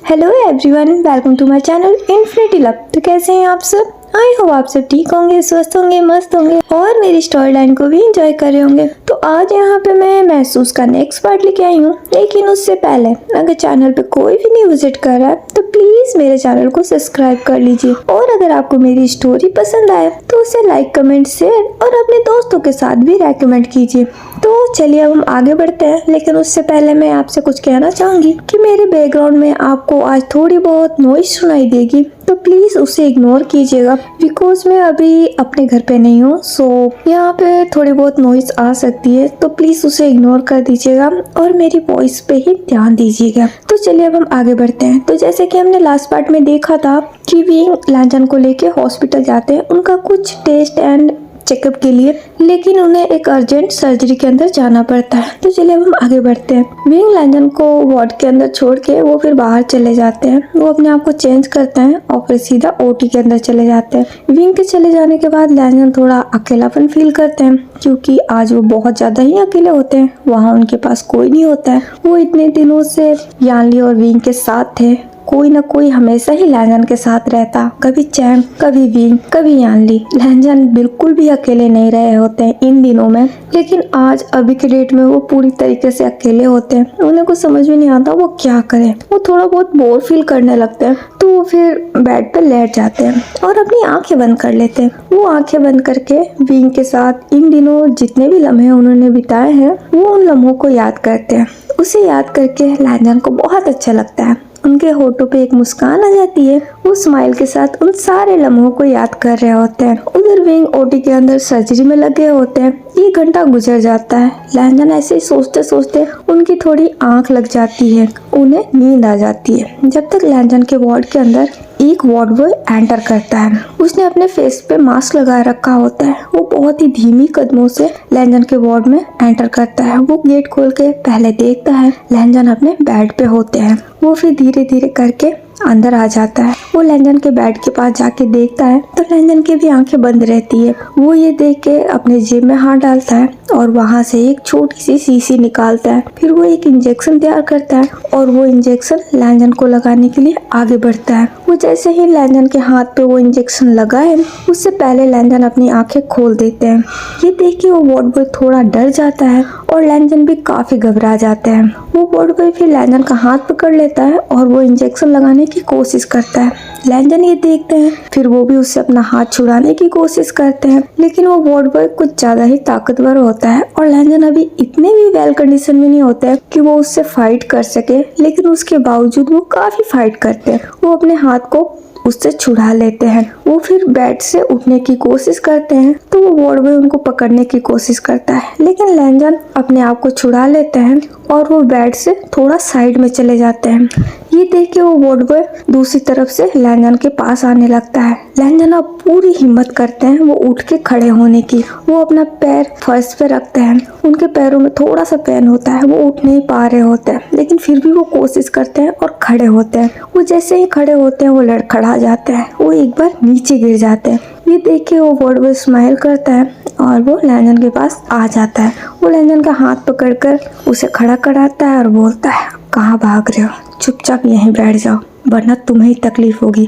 Hello everyone, welcome to my channel infinity love. तो कैसे हैं आप सब? आई होप आप सब ठीक होंगे, स्वस्थ होंगे, मस्त होंगे और मेरी स्टोरी लाइन को भी एंजॉय कर रहे होंगे। तो आज यहाँ पे मैं महसूस का नेक्स्ट पार्ट लेके आई हूँ, लेकिन उससे पहले अगर चैनल पे कोई भी नहीं विजिट कर रहा है तो प्लीज मेरे चैनल को सब्सक्राइब कर लीजिए। और अगर आपको मेरी स्टोरी पसंद आए तो उसे लाइक, कमेंट, शेयर और अपने दोस्तों के साथ भी रेकमेंड कीजिए। तो चलिए अब हम आगे बढ़ते हैं, लेकिन उससे पहले मैं आपसे कुछ कहना चाहूंगी कि मेरे बैकग्राउंड में आपको आज थोड़ी बहुत नॉइज सुनाई देगी, तो प्लीज उसे इग्नोर कीजिएगा बिकॉज मैं अभी अपने घर पे नहीं हूँ। सो यहाँ पे थोड़ी बहुत नॉइज आ सकती है, तो प्लीज उसे इग्नोर कर दीजिएगा और मेरी वॉइस पे ही ध्यान दीजिएगा। तो चलिए अब हम आगे बढ़ते हैं। तो जैसे कि हमने लास्ट पार्ट में देखा था कि विंग लांजन को लेके हॉस्पिटल जाते हैं उनका कुछ टेस्ट एंड चेकअप के लिए, लेकिन उन्हें एक अर्जेंट सर्जरी के अंदर जाना पड़ता है। तो चलिए अब हम आगे बढ़ते हैं। विंग लांजन को वार्ड के अंदर छोड़ के वो फिर बाहर चले जाते हैं। वो अपने आप को चेंज करते हैं और फिर सीधा ओटी के अंदर चले जाते हैं। विंग के चले जाने के बाद लांजन थोड़ा अकेलापन फील करते हैं क्योंकि आज वो बहुत ज्यादा ही अकेले होते हैं। वहाँ उनके पास कोई नहीं होता है। वो इतने दिनों से यानली और विंग के साथ थे, कोई ना कोई हमेशा ही लांजन के साथ रहता, कभी चैम, कभी विंग, कभी यानली। लांजन बिल्कुल भी अकेले नहीं रहे होते हैं इन दिनों में, लेकिन आज अभी के डेट में वो पूरी तरीके से अकेले होते हैं। उन्हें कुछ समझ में नहीं आता वो क्या करें। वो थोड़ा बहुत बोर फील करने लगते हैं, तो वो फिर बेड पर लेट जाते हैं और अपनी आंखें बंद कर लेते हैं। वो आंखें बंद करके विंग के साथ इन दिनों जितने भी लम्हे उन्होंने बिताए हैं वो उन लम्हों को याद करते हैं। उसे याद करके लांजन को बहुत अच्छा लगता है। उनके होठों पे एक मुस्कान आ जाती है। वो स्माइल के साथ उन सारे लम्हों को याद कर रहे होते हैं। उधर विंग ओटी के अंदर सर्जरी में लगे होते हैं। 1 घंटा गुजर जाता है। लांजन ऐसे ही सोचते सोचते उनकी थोड़ी आंख लग जाती है, उन्हें नींद आ जाती है। जब तक लांजन के वार्ड के अंदर एक वार्ड बॉय एंटर करता है। उसने अपने फेस पे मास्क लगा रखा होता है। वो बहुत ही धीमी कदमों से लांजन के वार्ड में एंटर करता है। वो गेट खोल के पहले देखता है लांजन अपने बेड पे होते हैं। वो फिर धीरे धीरे करके अंदर आ जाता है। वो लांजन के बेड के पास जाके देखता है तो लांजन की भी आंखें बंद रहती है। वो ये देख के अपने जेब में हाथ डालता है और वहाँ से एक छोटी सी शीशी निकालता है। फिर वो एक इंजेक्शन तैयार करता है और वो इंजेक्शन लांजन को लगाने के लिए आगे बढ़ता है। वो जैसे ही लांजन के हाथ पे वो इंजेक्शन लगाए उससे पहले लांजन अपनी आंखें खोल देते हैं। ये देख के वो वार्ड बॉय थोड़ा डर जाता है और लांजन भी काफी घबरा जाते हैं। वो वार्ड बॉय फिर लांजन का हाथ पकड़ लेता है और वो इंजेक्शन लगाने की कोशिश करता है। लांजन ये देखते हैं, फिर वो भी उससे अपना हाथ छुड़ाने की कोशिश करते हैं, लेकिन वो वार्ड बॉय कुछ ज्यादा ही ताकतवर होता है और लांजन अभी इतने भी वेल कंडीशन में नहीं होते हैं कि वो उससे फाइट कर सके, लेकिन उसके बावजूद वो काफी फाइट करते हैं। वो अपने हाथ को उससे छुड़ा लेते हैं। वो फिर बेड से उठने की कोशिश करते हैं तो वो वार्ड बॉय उनको पकड़ने की कोशिश करता है, लेकिन लांजन अपने आप को छुड़ा लेते हैं और वो बेड से थोड़ा साइड में चले जाते हैं। ये देख के वो वार्ड बॉय दूसरी तरफ से लांजन के पास आने लगता है। लांजन अब पूरी हिम्मत करते हैं वो उठ के खड़े होने की। वो अपना पैर फर्श पे रखते हैं। उनके पैरों में थोड़ा सा पेन होता है, वो उठ नहीं पा रहे होते हैं, लेकिन फिर भी वो कोशिश करते हैं और खड़े होते हैं। वो जैसे ही खड़े होते हैं वो लड़खड़ा जाते हैं। वो एक बार नीचे गिर जाते हैं। ये देख के वो वार्ड बॉय स्माइल करता है और वो लांजन के पास आ जाता है। वो लांजन का हाथ पकड़कर उसे खड़ा कराता है और बोलता है, कहाँ भाग रहे हो? चुपचाप यहीं बैठ जाओ वरना तुम्हें ही तकलीफ होगी।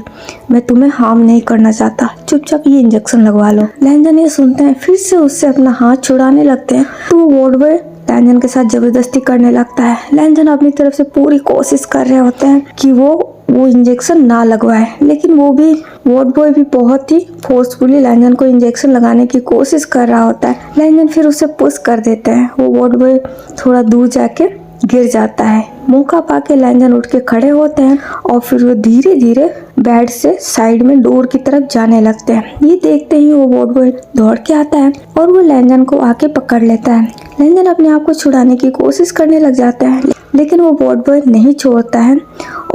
मैं तुम्हें हार्म नहीं करना चाहता, चुपचाप ये इंजेक्शन लगवा लो। लांजन ये सुनते हैं, फिर से उससे अपना हाथ छुड़ाने लगते हैं तो वो वार्ड बॉय लांजन के साथ जबरदस्ती करने लगता है। लांजन अपनी तरफ से पूरी कोशिश कर रहे होते हैं कि वो इंजेक्शन ना लगवाए, लेकिन वो भी वार्ड बॉय भी बहुत ही फोर्सफुली लांजन को इंजेक्शन लगाने की कोशिश कर रहा होता है। लांजन फिर उसे पुश कर देते हैं। वो वार्ड बॉय थोड़ा दूर जाके गिर जाता है। मौका पाके लांजन उठ के खड़े होते हैं और फिर वो धीरे धीरे बेड से साइड में डोर की तरफ जाने लगते हैं। ये देखते ही वो वार्ड बॉय दौड़ के आता है और वो लांजन को आके पकड़ लेता है। लांजन अपने आप को छुड़ाने की कोशिश करने लग जाता है, लेकिन वो वार्ड बॉय नहीं छोड़ता है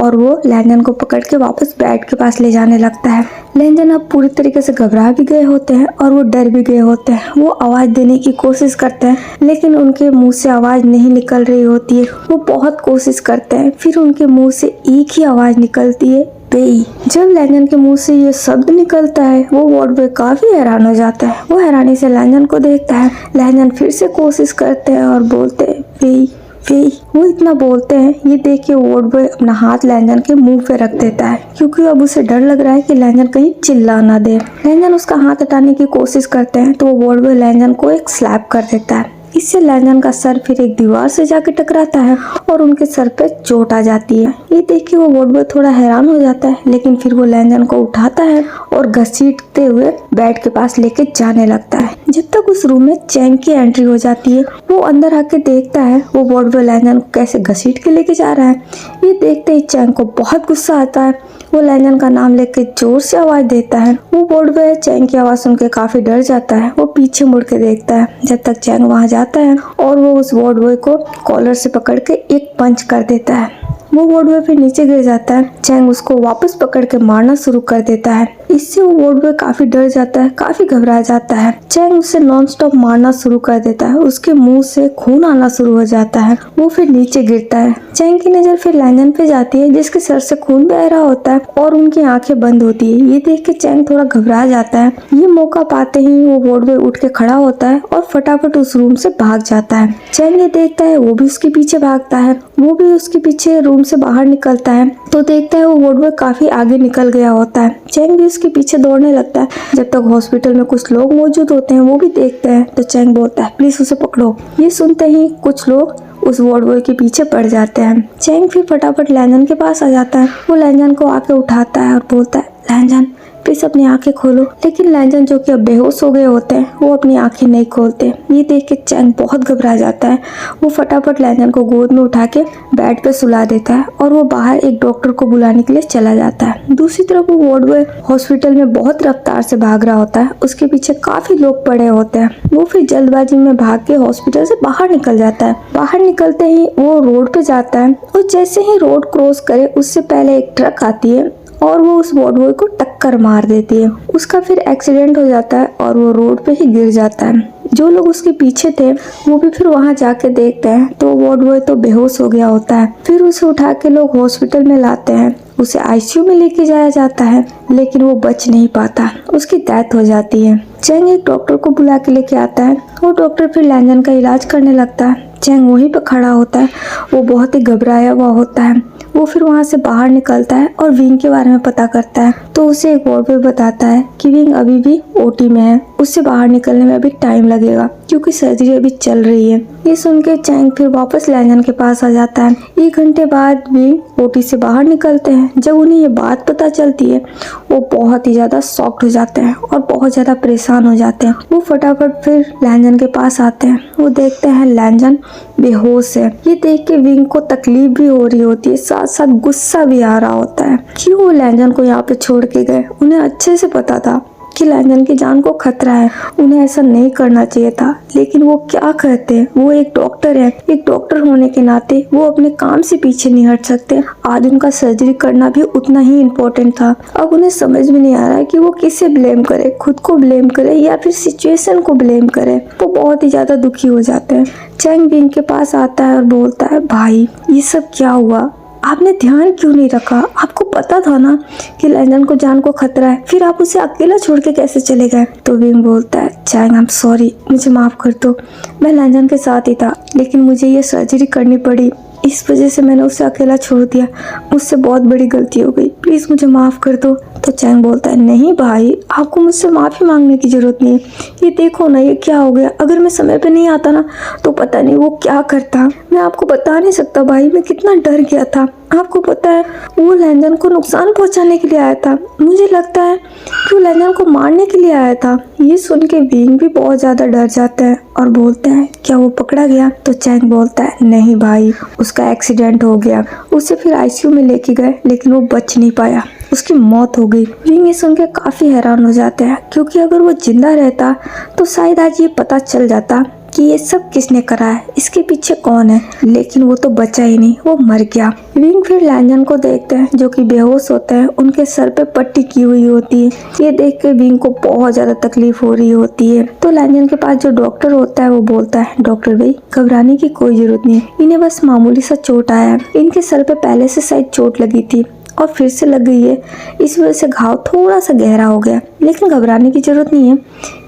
और वो लांजन को पकड़ के वापस बेड के पास ले जाने लगता है। लांजन अब पूरी तरीके से घबरा भी गए होते हैं और वो डर भी गए होते हैं। वो आवाज देने की कोशिश करते हैं, लेकिन उनके मुंह से आवाज नहीं निकल रही होती है। वो बहुत कोशिश करते हैं, फिर उनके मुंह से एक ही आवाज निकलती है, पेई। जब लांजन के मुंह से ये शब्द निकलता है वो वार्ड बॉय काफी हैरान हो जाता है। वो हैरानी से लांजन को देखता है। लांजन फिर से कोशिश करते हैं और बोलते हैं, पेई। वे वो इतना बोलते हैं, ये देख के वार्ड बॉय अपना हाथ लैंजन के मुंह पे रख देता है, क्योंकि अब उसे डर लग रहा है कि लैंजन कहीं चिल्ला ना दे। लैंजन उसका हाथ हटाने की कोशिश करते हैं तो वो वार्ड बॉय लैंजन को एक स्लैप कर देता है। इससे लैंजन का सर फिर एक दीवार से जाके टकराता है और उनके सर पे चोट आ जाती है। ये देख के वो वार्ड बॉय थोड़ा हैरान हो जाता है, लेकिन फिर वो लैंजन को उठाता है और घसीटते हुए बेड के पास लेके जाने लगता है। जब तक उस रूम में चैंग की एंट्री हो जाती है, वो अंदर आके देखता है वो वार्ड बॉय लैंजन को कैसे घसीट के लेके जा रहा है। ये देखते ही चैंग को बहुत गुस्सा आता है। वो लैंजन का नाम लेके जोर से आवाज देता है। वो वार्ड बॉय चैंग की आवाज सुन के काफी डर जाता है। वो पीछे मुड़ के देखता है जब तक चैंग वहां जाता है और वो उस वार्ड बॉय को कॉलर से पकड़ के एक पंच कर देता है। वो वार्ड बॉय फिर नीचे गिर जाता है। चैंग उसको वापस पकड़ के मारना शुरू कर देता है। इससे वो वार्ड बॉय काफी डर जाता है, काफी घबरा जाता है। चैंग उसे नॉन स्टॉप मारना शुरू कर देता है। उसके मुंह से खून आना शुरू हो जाता है। वो फिर नीचे गिरता है। चैंग की नजर फिर लैंजन पे जाती है, जिसके सर से खून बह रहा होता है और उनकी आंखें बंद होती है। ये देख के चैंग थोड़ा घबरा जाता है। ये मौका पाते ही वो वार्ड बॉय उठ के खड़ा होता है और फटाफट उस रूम से भाग जाता है। चैंग ये देखता है, वो भी उसके पीछे भागता है। वो भी उसके पीछे रूम से बाहर निकलता है तो देखता है वो वार्ड बॉय काफी आगे निकल गया होता है। चैंग भी उसके पीछे दौड़ने लगता है। जब तक हॉस्पिटल में कुछ लोग मौजूद होते हैं वो भी देखते हैं तो चैंग बोलता है, प्लीज उसे पकड़ो। ये सुनते ही कुछ लोग उस वार्ड बॉय के पीछे पड़ जाते हैं। चैंग फिर फटाफट लैंजन के पास आ जाता है। वो लैंजन को आके उठाता है और बोलता है, लैंजन प्लीज अपनी आंखें खोलो। लेकिन लैंजन जो कि अब बेहोश हो गए होते हैं, वो अपनी आंखें नहीं खोलते। ये देख के चैंग बहुत घबरा जाता है। वो फटाफट लैंजन को गोद में उठा के बेड पे सुला देता है और वो बाहर एक डॉक्टर को बुलाने के लिए चला जाता है। दूसरी तरफ वो वार्ड बॉय हॉस्पिटल में बहुत रफ्तार से भाग रहा होता है। उसके पीछे काफी लोग पड़े होते हैं। वो फिर जल्दबाजी में भाग के हॉस्पिटल से बाहर निकल जाता है। बाहर निकलते ही वो रोड पे जाता है और जैसे ही रोड क्रॉस करे उससे पहले एक ट्रक आती है और वो उस वार्ड बॉय को टक्कर मार देती है। उसका फिर एक्सीडेंट हो जाता है और वो रोड पे ही गिर जाता है। जो लोग उसके पीछे थे वो भी फिर वहां जाके देखते हैं तो वार्ड बॉय तो बेहोश हो गया होता है। फिर उसे उठा के लोग हॉस्पिटल में लाते हैं। उसे आईसीयू में लेके जाया जाता है, लेकिन वो बच नहीं पाता, उसकी डेथ हो जाती है। चैंग एक डॉक्टर को बुला के लेके आता है। वो डॉक्टर फिर लैंजन का इलाज करने लगता है। चैंग वहीं पर खड़ा होता है। वो बहुत ही घबराया हुआ होता है। वो फिर वहाँ से बाहर निकलता है और विंग के बारे में पता करता है तो उसे एक वार्ड बॉय बताता है कि विंग अभी भी ओटी में है, उससे बाहर निकलने में अभी टाइम लगेगा क्योंकि सर्जरी अभी चल रही है। ये सुन के चैंग फिर वापस लैंजन के पास आ जाता है। 1 घंटे बाद विंग ओटी से बाहर निकलते हैं। जब उन्हें ये बात पता चलती है वो बहुत ही ज्यादा शॉक्ड हो जाते हैं और बहुत ज्यादा परेशान हो जाते हैं। वो फटाफट फिर लैंजन के पास आते हैं। वो देखते हैं लैंजन बेहोश है। ये देख के विंग को तकलीफ भी हो रही होती है, साथ साथ गुस्सा भी आ रहा होता है। क्यों वो लैंजन को यहाँ पे छोड़ के गए? उन्हें अच्छे से पता था कि लैंजन की जान को खतरा है, उन्हें ऐसा नहीं करना चाहिए था, लेकिन वो क्या करते? वो एक डॉक्टर है। एक डॉक्टर होने के नाते वो अपने काम से पीछे नहीं हट सकते। आज उनका सर्जरी करना भी उतना ही इम्पोर्टेंट था। अब उन्हें समझ में नहीं आ रहा है कि वो किसे ब्लेम करे, खुद को ब्लेम करे या फिर सिचुएशन को ब्लेम करे। वो बहुत ही ज्यादा दुखी हो जाते हैं। चैंग विंग के पास आता है और बोलता है, भाई ये सब क्या हुआ? आपने ध्यान क्यों नहीं रखा? आपको पता था ना कि लैंजन को जान को खतरा है, फिर आप उसे अकेला छोड़ के कैसे चले गए? तो विंग बोलता है, चैंग आई एम सॉरी, मुझे माफ कर दो। मैं लैंजन के साथ ही था, लेकिन मुझे ये सर्जरी करनी पड़ी, इस वजह से मैंने उसे अकेला छोड़ दिया। मुझसे बहुत बड़ी गलती हो गई, प्लीज मुझे माफ कर दो। तो चैंग बोलता है, नहीं भाई, आपको मुझसे माफी मांगने की जरूरत नहीं है। ये देखो ना, ये क्या हो गया? अगर मैं समय पे नहीं आता ना तो पता नहीं वो क्या करता। मैं आपको बता नहीं सकता भाई, मैं कितना डर गया था। आपको पता है वो लैंजन को नुकसान पहुंचाने के लिए आया था। मुझे लगता है कि वो लैंजन को मारने के लिए आया था। ये सुन के विंग भी बहुत ज्यादा डर जाता है और बोलते हैं, क्या वो पकड़ा गया? तो चैंग बोलता है, नहीं भाई, उसका एक्सीडेंट हो गया। उसे फिर आईसीयू में लेके गए, लेकिन वो बच नहीं पाया, उसकी मौत हो गई। विंग ये सुन के काफी हैरान हो जाते हैं, क्योंकि अगर वो जिंदा रहता तो शायद आज ये पता चल जाता कि ये सब किसने करा है, इसके पीछे कौन है। लेकिन वो तो बचा ही नहीं, वो मर गया। विंग फिर लैंजन को देखते हैं जो कि बेहोश होते हैं। उनके सर पे पट्टी की हुई होती है। ये देख के विंग को बहुत ज्यादा तकलीफ हो रही होती है। तो लैंजन के पास जो डॉक्टर होता है वो बोलता है, डॉक्टर भाई घबराने की कोई जरूरत नहीं, इन्हें बस मामूली सा चोट आया है। इनके सर पे पहले से शायद चोट लगी थी और फिर से लग गई है। इस वजह से घाव थोड़ा सा गहरा हो गया, लेकिन घबराने की जरूरत नहीं है,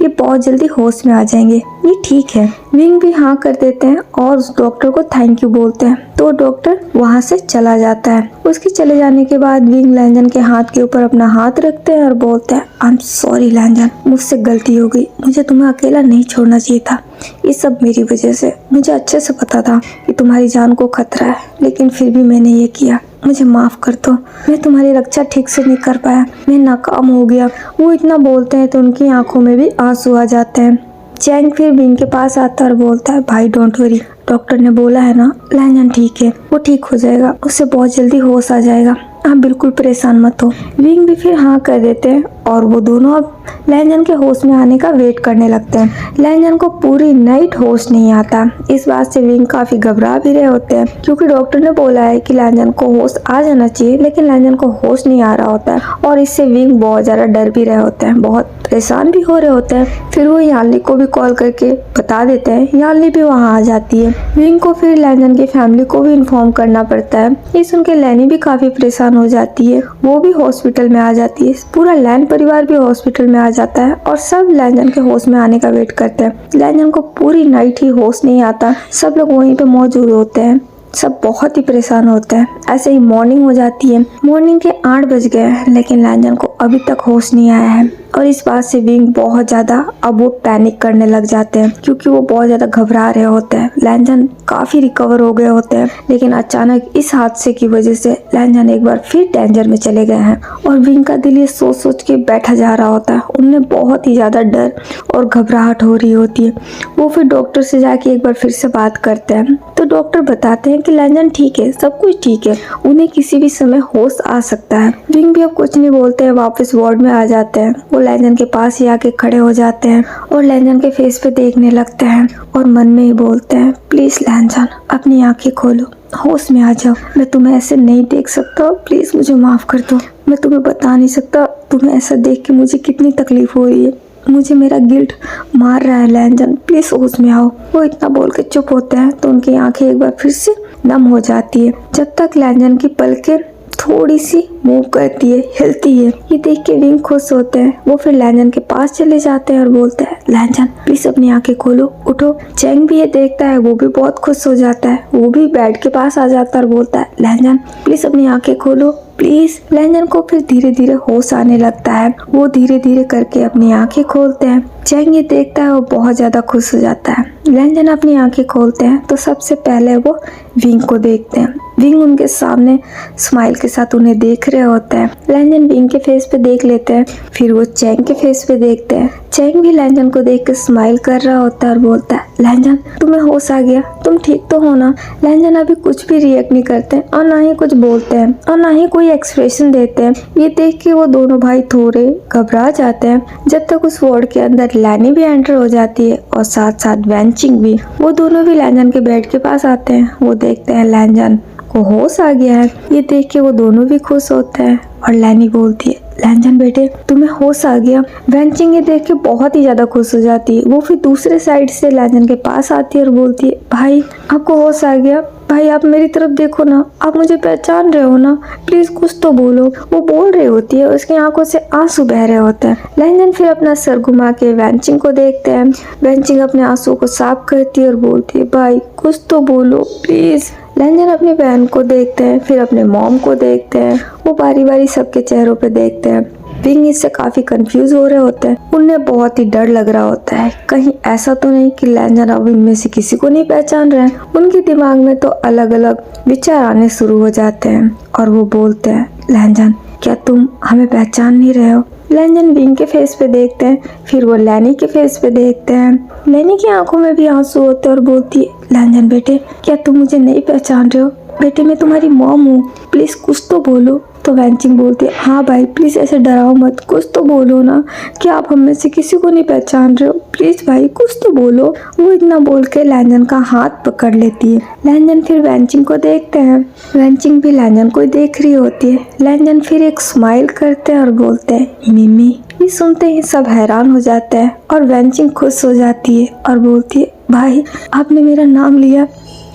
ये बहुत जल्दी होश में आ जाएंगे, ये ठीक है। विंग भी हाँ कर देते हैं और उस डॉक्टर को थैंक यू बोलते हैं, तो डॉक्टर वहाँ से चला जाता है। उसके चले जाने के बाद विंग लैंजन के हाथ के ऊपर अपना हाथ रखते हैं और बोलते हैं आई एम सॉरी लैंजन, मुझसे गलती हो गई, मुझे तुम्हें अकेला नहीं छोड़ना चाहिए था, ये सब मेरी वजह से। मुझे अच्छे से पता था कि तुम्हारी जान को खतरा है, लेकिन फिर भी मैंने ये किया, मुझे माफ कर दो, मैं तुम्हारी रक्षा ठीक से नहीं कर पाया, मैं नाकाम हो गया। वो इतना बोलते हैं तो उनकी आंखों में भी आंसू आ जाते हैं। चैंग फिर विंग के पास आता है और बोलता है भाई डोंट वरी, डॉक्टर ने बोला है ना लैंजन ठीक है, वो ठीक हो जाएगा, उससे बहुत जल्दी होश आ जाएगा, आप बिल्कुल परेशान मत हो। विंग भी फिर हाँ कर देते हैं और वो दोनों अब लैंजन के होश में आने का वेट करने लगते हैं। लैंजन को पूरी नाइट होश नहीं आता, इस बात से विंग काफी घबरा भी रहे होते हैं, क्योंकि डॉक्टर ने बोला है कि लैंजन को होश आ जाना चाहिए, लेकिन लैंजन को होश नहीं आ रहा होता है और इससे विंग बहुत ज्यादा डर भी रहे होते हैं, बहुत परेशान भी हो रहे होते हैं। फिर वो यानली को भी कॉल करके बता देते हैं, यानली भी वहाँ आ जाती है। विंग को फिर लैंजन की फैमिली को भी इन्फॉर्म करना पड़ता है। ये सुन के लैनी भी काफी परेशान हो जाती है, वो भी हॉस्पिटल में आ जाती है, पूरा लैन परिवार भी हॉस्पिटल में आ जाता है और सब लैंजन के होश में आने का वेट करते हैं। लैंजन को पूरी नाइट ही होश नहीं आता, सब लोग वहीं पे मौजूद होते हैं, सब बहुत ही परेशान होते हैं। ऐसे ही मॉर्निंग हो जाती है, मॉर्निंग के 8 बज गए हैं, लेकिन लैंजन को अभी तक होश नहीं आया है और इस बात से विंग बहुत ज्यादा अब वो पैनिक करने लग जाते हैं, क्योंकि वो बहुत ज्यादा घबरा रहे होते हैं। लैंजन काफी रिकवर हो गए होते हैं, लेकिन अचानक इस हादसे की वजह से लैंजन एक बार फिर डेंजर में चले गए हैं और विंग का दिल ये सोच सोच के बैठा जा रहा होता है। उन्हें बहुत ही ज्यादा डर और घबराहट हो रही होती है। वो फिर डॉक्टर से जाके एक बार फिर से बात करते हैं, तो डॉक्टर बताते हैं कि लैंजन ठीक है, सब कुछ ठीक है, उन्हें किसी भी समय होश आ सकता है। विंग भी अब कुछ नहीं बोलते हैं, वापस वार्ड में आ जाते हैं। वो लैंजन के पास ही आके खड़े हो जाते हैं और लैंजन के फेस पे देखने लगते हैं और मन में ही बोलते हैं प्लीज लैंजन अपनी आंखें खोलो, होश में आ जाओ, मैं तुम्हें ऐसे नहीं देख सकता, प्लीज मुझे माफ कर दो, मैं तुम्हें बता नहीं सकता तुम्हें ऐसा देख के मुझे कितनी तकलीफ हो रही है, मुझे मेरा गिल्ट मार रहा है लैंजन, प्लीज होश में आओ। वो इतना बोल के चुप होते हैं तो उनकी आंखें एक बार फिर से नम हो जाती है, जब तक लैंजन की पलकें थोड़ी सी मूव करती है, हिलती है। ये देख के विंग खुश होते हैं। वो फिर लैंजन के पास चले जाते हैं और बोलते हैं लैंजन प्लीज अपनी आंखें खोलो, उठो। चैंग भी ये देखता है, वो भी बहुत खुश हो जाता है, वो भी बेड के पास आ जाता है और बोलता है लैंजन प्लीज अपनी आंखें खोलो प्लीज। लैंजन को फिर धीरे धीरे होश आने लगता है, वो धीरे धीरे करके अपनी आंखें खोलते हैं। चैंग ये देखता है, वो बहुत ज्यादा खुश हो जाता है। लैंजन अपनी आंखें खोलते हैं तो सबसे पहले वो विंग को देखते हैं। विंग उनके सामने स्माइल के साथ उन्हें देख रहे होते हैं। लैंजन विंग के फेस पे देख लेते हैं, फिर वो चैंग के फेस पे देखते हैं। चैंग भी लैंजन को देख के स्माइल कर रहा होता है और बोलता है लैंजन तुम्हें होश आ गया, तुम ठीक तो हो ना। लैंजन अभी कुछ भी रिएक्ट नहीं करते और ना ही कुछ बोलते हैं और ना ही कोई एक्सप्रेशन देते हैं। ये देख के वो दोनों भाई थोड़े घबरा जाते हैं। जब तक उस वार्ड के अंदर लैनी भी एंटर हो जाती है और साथ साथ वैनचिंग भी। वो दोनों भी लैंजन के बेड के पास आते हैं। वो देखते हैं लैंजन को होश आ गया है। ये देख के वो दोनों भी खुश होते हैं और लैनी बोलती है लैंजन बेटे तुम्हें होश आ गया। वैनचिंग ये देख के बहुत ही ज्यादा खुश हो जाती है। वो फिर दूसरे साइड से लैंजन के पास आती है और बोलती है भाई आपको होश आ गया, भाई आप मेरी तरफ देखो ना, आप मुझे पहचान रहे हो ना, प्लीज कुछ तो बोलो। वो बोल रही होती है, उसकी आंखों से आंसू बह रहे होते हैं। लैंजन फिर अपना सर घुमा के वैनचिंग को देखते हैं। वैनचिंग अपने आंसू को साफ करती है और बोलती है भाई कुछ तो बोलो प्लीज। लैंजन अपनी बहन को देखते हैं, फिर अपने मॉम को देखते हैं। वो बारी बारी सबके चेहरों पे देखते हैं। विंग इससे काफी कंफ्यूज हो रहे होते हैं। उन्हें बहुत ही डर लग रहा होता है, कहीं ऐसा तो नहीं कि लैंजन अब इनमें से किसी को नहीं पहचान रहे हैं। उनके दिमाग में तो अलग अलग विचार आने शुरू हो जाते हैं और वो बोलते हैं लैंजन क्या तुम हमें पहचान नहीं रहे हो। लैंजन विंग के फेस पे देखते हैं, फिर वो लैनी के फेस पे देखते हैं। लैनी की आंखों में भी आंसू होते हैं और बोलती है लैंजन बेटे क्या तुम मुझे नहीं पहचान रहे हो, बेटे मैं तुम्हारी मॉम हूँ, प्लीज कुछ तो बोलो। तो वैनचिंग बोलती है हाँ भाई प्लीज ऐसे डराओ मत, कुछ तो बोलो ना, क्या आप हम में से किसी को नहीं पहचान रहे हो, प्लीज भाई कुछ तो बोलो। वो इतना बोल के लैंजन का हाथ पकड़ लेती है। लैंजन फिर वैनचिंग को देखते हैं। वैनचिंग भी लैंजन को देख रही होती है। लैंजन फिर एक स्माइल करते हैं और बोलते हैं मिमी। ये सुनते ही सब हैरान हो जाते हैं और वैनचिंग खुश हो जाती है और बोलती है भाई आपने मेरा नाम लिया,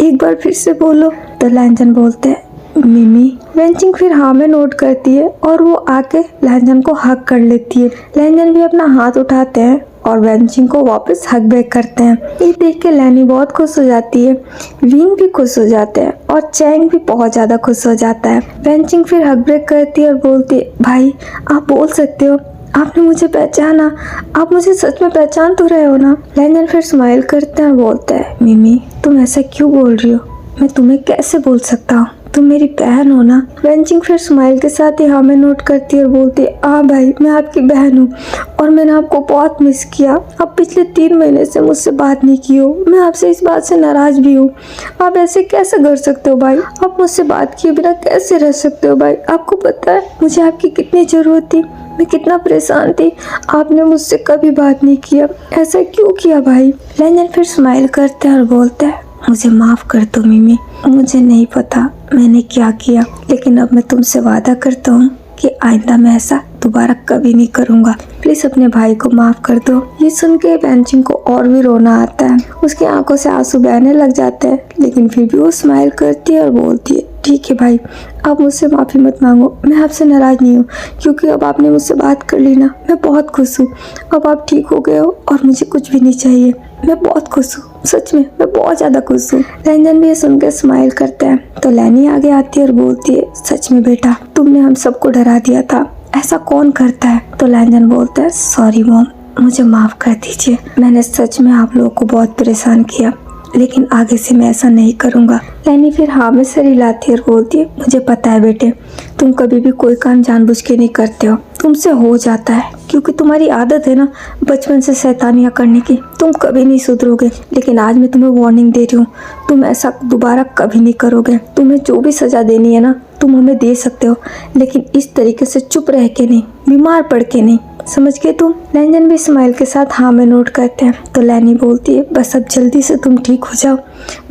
एक बार फिर से बोलो। तो लैंजन बोलते हैं मिमी। वेंचिंग फिर हाँ में नोट करती है और वो आके लैंजन को हक कर लेती है। लैंजन भी अपना हाथ उठाते हैं और वेंचिंग को वापस हक बैक करते हैं। ये देख के लैनी बहुत खुश हो जाती है, विंग भी खुश हो जाते हैं और चैंग भी बहुत ज्यादा खुश हो जाता है। वेंचिंग फिर हक बैक करती है और बोलती है, भाई आप बोल सकते हो, आपने मुझे पहचाना, आप मुझे सच में पहचान तो रहे हो ना। लैंजन फिर स्माइल करते हैं और बोलता है, मिमी तुम ऐसा क्यों बोल रही हो, मैं तुम्हें कैसे बोल सकता हूँ, तुम मेरी बहन हो ना। वेंचिंग फिर स्माइल के साथ ही हाँ में नोट करती है और बोलती है, हाँ भाई मैं आपकी बहन हूँ और मैंने आपको बहुत मिस किया। आप पिछले 3 महीने से मुझसे बात नहीं की हो, मैं आपसे इस बात से नाराज भी हूँ। आप ऐसे कैसे कर सकते हो भाई, आप मुझसे बात किए बिना कैसे रह सकते हो भाई। आपको पता है मुझे आपकी कितनी ज़रूरत थी, मैं कितना परेशान थी, आपने मुझसे कभी बात नहीं किया, ऐसा क्यों किया भाई। लैंजन फिर स्माइल करते हैं और बोलता है, मुझे माफ़ कर दो मिमी, मुझे नहीं पता मैंने क्या किया, लेकिन अब मैं तुमसे वादा करता हूँ कि आइंदा मैं ऐसा दोबारा कभी नहीं करूँगा। प्लीज़ अपने भाई को माफ़ कर दो। ये सुन के वेंचिंग को और भी रोना आता है, उसकी आंखों से आंसू बहने लग जाते हैं, लेकिन फिर भी वो स्माइल करती है और बोलती है, ठीक है भाई, आप मुझसे माफ़ी मत मांगो, मैं आपसे नाराज़ नहीं हूँ, क्योंकि अब आपने मुझसे बात कर ली ना, मैं बहुत खुश हूँ। अब आप ठीक हो गए हो और मुझे कुछ भी नहीं चाहिए, मैं बहुत खुश हूँ, सच में मैं बहुत ज़्यादा खुश हूँ। लैंजन भी ये सुनकर स्माइल करते हैं तो लैनी आगे आती है और बोलती है, सच में बेटा तुमने हम सबको डरा दिया था, ऐसा कौन करता है। तो लैंजन बोलता है, सॉरी मॉम, मुझे माफ़ कर दीजिए, मैंने सच में आप लोगों को बहुत परेशान किया, लेकिन आगे से मैं ऐसा नहीं करूँगा। लैनी फिर हाँ में सर हिलाती है और बोलती है, मुझे पता है बेटे, तुम कभी भी कोई काम जानबूझ के नहीं करते हो, तुमसे हो जाता है, क्योंकि तुम्हारी आदत है ना बचपन से शैतानियाँ करने की, तुम कभी नहीं सुधरोगे। लेकिन आज मैं तुम्हें वार्निंग दे रही हूँ, तुम ऐसा दोबारा कभी नहीं करोगे। तुम्हें जो भी सज़ा देनी है ना तुम हमें दे सकते हो, लेकिन इस तरीके से चुप रह के नहीं, बीमार पड़ के नहीं, समझ गए तुम। लैंजन भी स्माइल के साथ हाँ में नोट करते हैं तो लैनी बोलती है, बस अब जल्दी से तुम ठीक हो जाओ,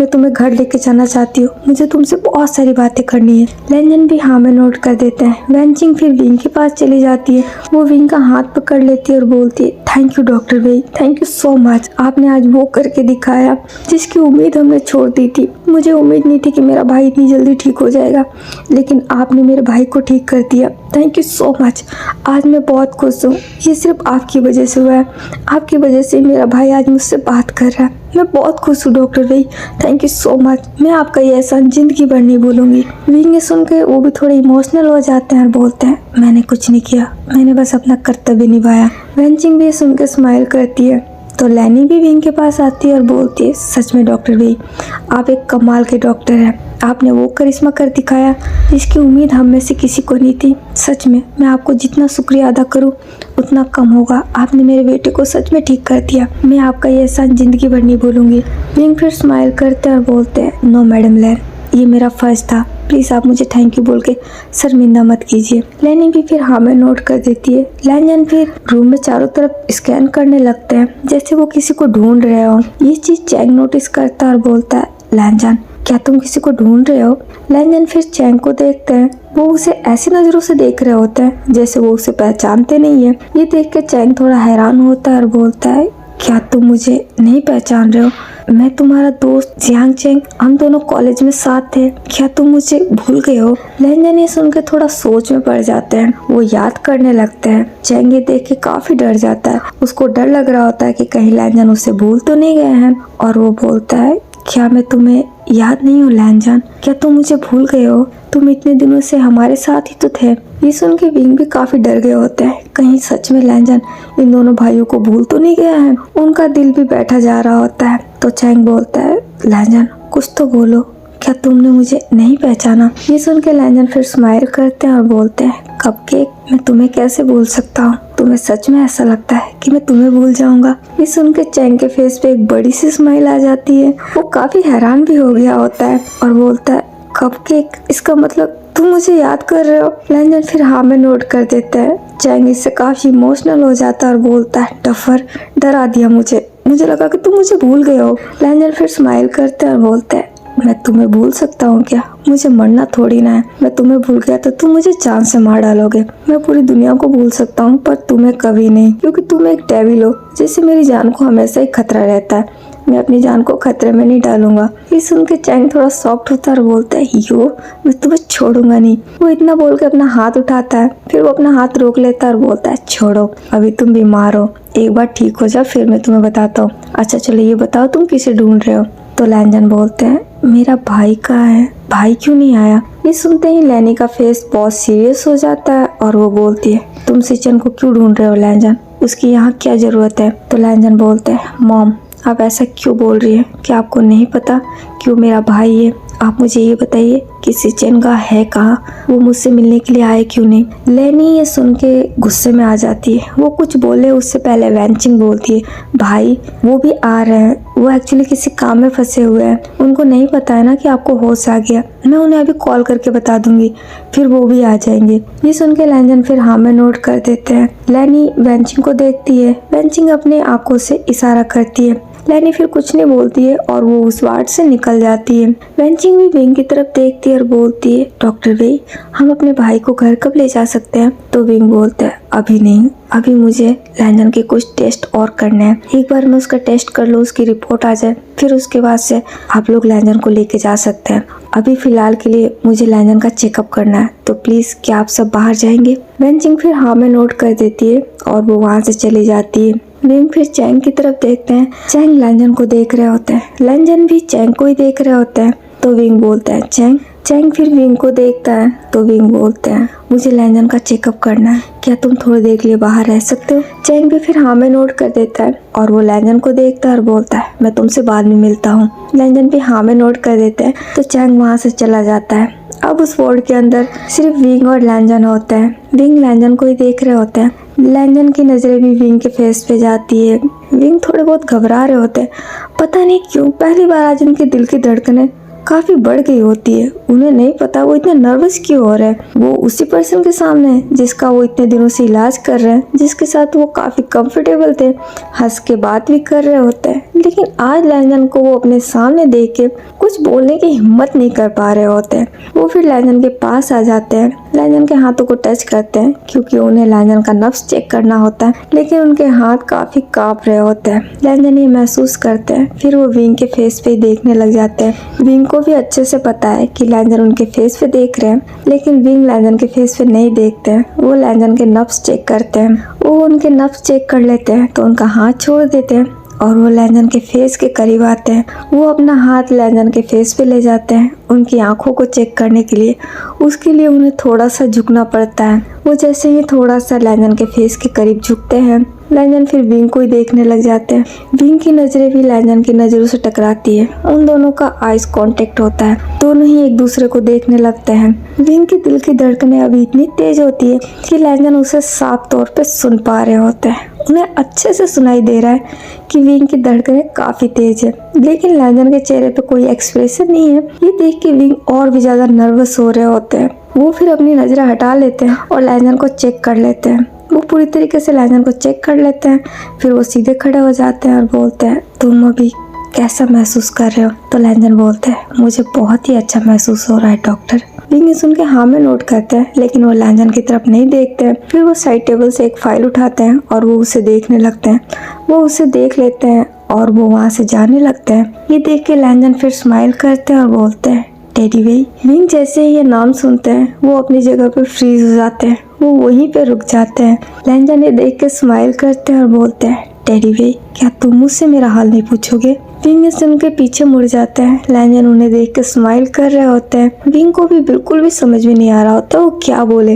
मैं तुम्हें घर लेके जाना चाहती हूँ, मुझे तुमसे बहुत सारी बातें करनी है। लैंजन भी हाँ में नोट कर देते हैं। वेंचिंग फिर विंग के पास चली जाती है, वो विंग का हाथ पकड़ लेती है और बोलती है, थैंक यू डॉक्टर भाई, थैंक यू सो मच, आपने आज वो करके दिखाया जिसकी उम्मीद हमने छोड़ दी थी। मुझे उम्मीद नहीं थी कि मेरा भाई इतनी जल्दी ठीक हो जाएगा, लेकिन आपने मेरे भाई को ठीक कर दिया, थैंक यू सो मच। आज मैं बहुत खुश हूँ, ये सिर्फ आपकी वजह से हुआ है, आपकी वजह से मेरा भाई आज मुझसे बात कर रहा है, मैं बहुत खुश हूँ डॉक्टर भाई, थैंक यू सो मच, मैं आपका ये एहसान जिंदगी भर नहीं भूलूंगी। विंग सुन के वो भी थोड़े इमोशनल हो जाते हैं और बोलते हैं, मैंने कुछ नहीं किया, मैंने बस अपना कर्तव्य निभाया। वेंचिंग भी सुन के स्माइल करती है तो लैनी भी विंग के पास आती है और बोलती है, सच में डॉक्टर भाई आप एक कमाल के डॉक्टर हैं, आपने वो करिश्मा कर दिखाया जिसकी उम्मीद हम में से किसी को नहीं थी। सच में मैं आपको जितना शुक्रिया अदा करूं उतना कम होगा, आपने मेरे बेटे को सच में ठीक कर दिया, मैं आपका ये एहसान जिंदगी भर नहीं भूलूंगी। विंग फिर स्माइल करते हैं और बोलते हैं, नो मैडम लैन, ये मेरा फर्ज था, प्लीज़ आप मुझे थैंक यू बोल के शर्मिंदा मत कीजिए। लैनी भी फिर हाँ में नोट कर देती है। लैंजन फिर रूम में चारों तरफ स्कैन करने लगते हैं जैसे वो किसी को ढूंढ रहे हो। ये चीज़ चैंग नोटिस करता है और बोलता है, लैंजन क्या तुम किसी को ढूंढ रहे हो। लैंजन फिर चैंग को देखते हैं, वो उसे ऐसी नज़रों से देख रहे होते हैं जैसे वो उसे पहचानते नहीं है। ये देख के चैंग थोड़ा हैरान होता है और बोलता है, क्या तुम मुझे नहीं पहचान रहे हो, मैं तुम्हारा दोस्त जियांग चैंग, हम दोनों कॉलेज में साथ थे, क्या तुम मुझे भूल गए हो। लैंजन ये सुन के थोड़ा सोच में पड़ जाते हैं, वो याद करने लगते हैं। चैंग ये देख के काफी डर जाता है, उसको डर लग रहा होता है कि कहीं लैंजन उसे भूल तो नहीं गए हैं, और वो बोलता है, क्या मैं तुम्हें याद नहीं हूँ लैंजन, क्या तुम मुझे भूल गए हो, तुम इतने दिनों से हमारे साथ ही तो थे। ये सुन के विंग भी काफी डर गए होते हैं, कहीं सच में लैंजन इन दोनों भाइयों को भूल तो नहीं गया है। उनका दिल भी बैठा जा रहा होता है। तो चैंग बोलता है, लैंजन कुछ तो बोलो, क्या तुमने मुझे नहीं पहचाना। ये सुन के लैंजन फिर स्माइल करते हैं और बोलते हैं, कपकेक मैं तुम्हें कैसे भूल सकता हूँ, तुम्हें सच में ऐसा लगता है कि मैं तुम्हें भूल जाऊंगा। ये सुन के चैंग के फेस पे एक बड़ी सी स्माइल आ जाती है, वो काफी हैरान भी हो गया होता है और बोलता है, कपकेक इसका मतलब तुम मुझे याद कर रहे हो। लैंजन फिर हाँ में नोट कर देता है। चैंग इससे काफी इमोशनल हो जाता है और बोलता है, डफर डरा दिया मुझे लगा कि तुम मुझे भूल गए हो। लैंजन फिर स्माइल करते हैं और बोलता है, मैं तुम्हें भूल सकता हूँ क्या, मुझे मरना थोड़ी ना है, मैं तुम्हें भूल गया तो तुम मुझे जान से मार डालोगे। मैं पूरी दुनिया को भूल सकता हूँ पर तुम्हें कभी नहीं, क्योंकि तुम एक डेविल हो जिससे मेरी जान को हमेशा ही खतरा रहता है। मैं अपनी जान को खतरे में नहीं डालूंगा। ये सुन के चैंग थोड़ा सॉफ्ट होता है और बोलता है यो, मैं तुम्हें छोड़ूंगा नहीं। वो इतना बोल के अपना हाथ उठाता है, फिर वो अपना हाथ रोक लेता है और बोलता है छोड़ो, अभी तुम बीमार हो, एक बार ठीक हो जाओ फिर मैं तुम्हें बताता हूँ। अच्छा चलो ये बताओ तुम किसे ढूंढ रहे हो? तो लैंजन बोलते हैं मेरा भाई कहाँ है, भाई क्यों नहीं आया? ये सुनते ही लैनी का फेस बहुत सीरियस हो जाता है और वो बोलती है तुम सिचन को क्यों ढूंढ रहे हो लैंजन, उसकी यहाँ क्या जरूरत है? तो लैंजन बोलते हैं मॉम आप ऐसा क्यों बोल रही है, क्या आपको नहीं पता क्यों मेरा भाई है? आप मुझे ये बताइए कि सिचन का है कहाँ, वो मुझसे मिलने के लिए आए क्यों नहीं? लैनी ये सुन के गुस्से में आ जाती है। वो कुछ बोले उससे पहले वैंचिंग बोलती है भाई वो भी आ रहे हैं, वो एक्चुअली किसी काम में फंसे हुए हैं, उनको नहीं पता है ना कि आपको होश आ गया, मैं उन्हें अभी कॉल करके बता दूंगी, फिर वो भी आ जाएंगे। ये सुन के लैंजन फिर हाँ में नोट कर देते हैं। लैनी वैंचिंग को देखती है, वैंचिंग अपनी आंखों से इशारा करती है। लैनी फिर कुछ नहीं बोलती है और वो उस वार्ड से निकल जाती है। वैंचिंग भी विंग की तरफ देखती है और बोलती है डॉक्टर वेई हम अपने भाई को घर कब ले जा सकते हैं? तो विंग बोलता है अभी नहीं, अभी मुझे लैंजन के कुछ टेस्ट और करने हैं, एक बार मैं उसका टेस्ट कर लूँ, उसकी रिपोर्ट आ जाए, फिर उसके बाद से आप लोग लैंजन को लेके जा सकते हैं। अभी फिलहाल के लिए मुझे लैंजन का चेकअप करना है, तो प्लीज क्या आप सब बाहर जाएंगे? वैंचिंग फिर हाँ में नोट कर देती है और वो वहाँ से चली जाती है। विंग फिर चैंग की तरफ देखते हैं, चैंग लैंजन को देख रहे होते हैं, लैंजन भी चैंग को ही देख रहे होते हैं। तो विंग बोलता है चैंग, चैंग फिर विंग को देखता है तो विंग बोलते हैं मुझे लैंजन का चेकअप करना है, क्या तुम थोड़ी देर के लिए बाहर रह सकते हो? चैंग भी फिर हाँ में नोट कर देता है और वो लैंजन को देखता है और बोलता है मैं तुमसे बाद में मिलता हूँ। लैंजन भी हाँ में नोट कर देते हैं तो चैंग वहाँ से चला जाता है। अब उस वार्ड के अंदर सिर्फ विंग और लैंजन होते हैं। विंग लैंजन को ही देख रहे होते हैं, लैंजन की नजरें भी विंग के फेस पे जाती है। विंग थोड़े बहुत घबरा रहे होते हैं, पता नहीं क्यों पहली बार आज उनके दिल की धड़कनें काफी बढ़ गई होती है। उन्हें नहीं पता वो इतने नर्वस क्यों हो रहे हैं। वो उसी पर्सन के सामने जिसका वो इतने दिनों से इलाज कर रहे हैं, जिसके साथ वो काफी कंफर्टेबल थे, हंस के बात भी कर रहे होते हैं, लेकिन आज लैंजन को वो अपने सामने देख के कुछ बोलने की हिम्मत नहीं कर पा रहे होते हैं। वो फिर लैंजन के पास आ जाते हैं, लैंजन के हाथों को टच करते हैं क्योंकि उन्हें लैंजन का नब्ज चेक करना होता है, लेकिन उनके हाथ काफी कांप रहे होते हैं। लैंजन ये महसूस करते हैं, फिर वो विंग के फेस पे देखने लग जाते हैं। विंग को भी अच्छे से पता है कि लैंजन उनके फेस पे देख रहे हैं, लेकिन विंग लैंजन के फेस पे नहीं देखते हैं। वो लैंजन के नब्ज चेक करते हैं, वो उनके नब्ज चेक कर लेते हैं तो उनका हाथ छोड़ देते हैं और वो लैंजन के फेस के करीब आते हैं। वो अपना हाथ लैंजन के फेस पे ले जाते हैं उनकी आंखों को चेक करने के लिए। उसके लिए उन्हें थोड़ा सा झुकना पड़ता है। वो जैसे ही थोड़ा सा लैंजन के फेस के करीब झुकते हैं, लैंजन फिर विंग को ही देखने लग जाते हैं। विंग की नजरें भी लैंजन की नजरों से टकराती है, उन दोनों का आइज कांटेक्ट होता है, दोनों ही एक दूसरे को देखने लगते हैं। विंग की दिल की धड़कनें अभी इतनी तेज होती है कि लैंजन उसे साफ तौर पे सुन पा रहे होते हैं। उन्हें अच्छे से सुनाई दे रहा है कि विंग की धड़कनें काफी तेज है, लेकिन लैंजन के चेहरे पे कोई एक्सप्रेशन नहीं है। ये देख के विंग और भी ज्यादा नर्वस हो रहे होते हैं। वो फिर अपनी नजरें हटा लेते हैं और लैंजन को चेक कर लेते हैं। वो पूरी तरीके से लैंजन को चेक कर लेते हैं, फिर वो सीधे खड़े हो जाते हैं और बोलते हैं तुम अभी कैसा महसूस कर रहे हो? तो लैंजन बोलते हैं मुझे बहुत ही अच्छा महसूस हो रहा है डॉक्टर। विंग सुन के हाँ में नोट करते हैं, लेकिन वो लैंजन की तरफ नहीं देखते हैं। फिर वो साइड टेबल से एक फाइल उठाते हैं और वो उसे देखने लगते हैं। वो उसे देख लेते हैं और वो वहाँ से जाने लगते हैं। ये देख के लैंजन फिर स्माइल करते हैं और बोलते हैं टेडी वेई। विंग जैसे ही ये नाम सुनते हैं वो अपनी जगह पे फ्रीज हो जाते हैं, वो वहीं पे रुक जाते हैं। लैंजन ये देख के स्माइल करते हैं और बोलते हैं टेडी वेई क्या तुम मुझसे मेरा हाल नहीं पूछोगे? विंग सुन के पीछे मुड़ जाते हैं। लैंजन उन्हें देख के स्माइल कर रहे होते हैं। विंग को भी बिल्कुल भी समझ में नहीं आ रहा होता वो क्या बोले।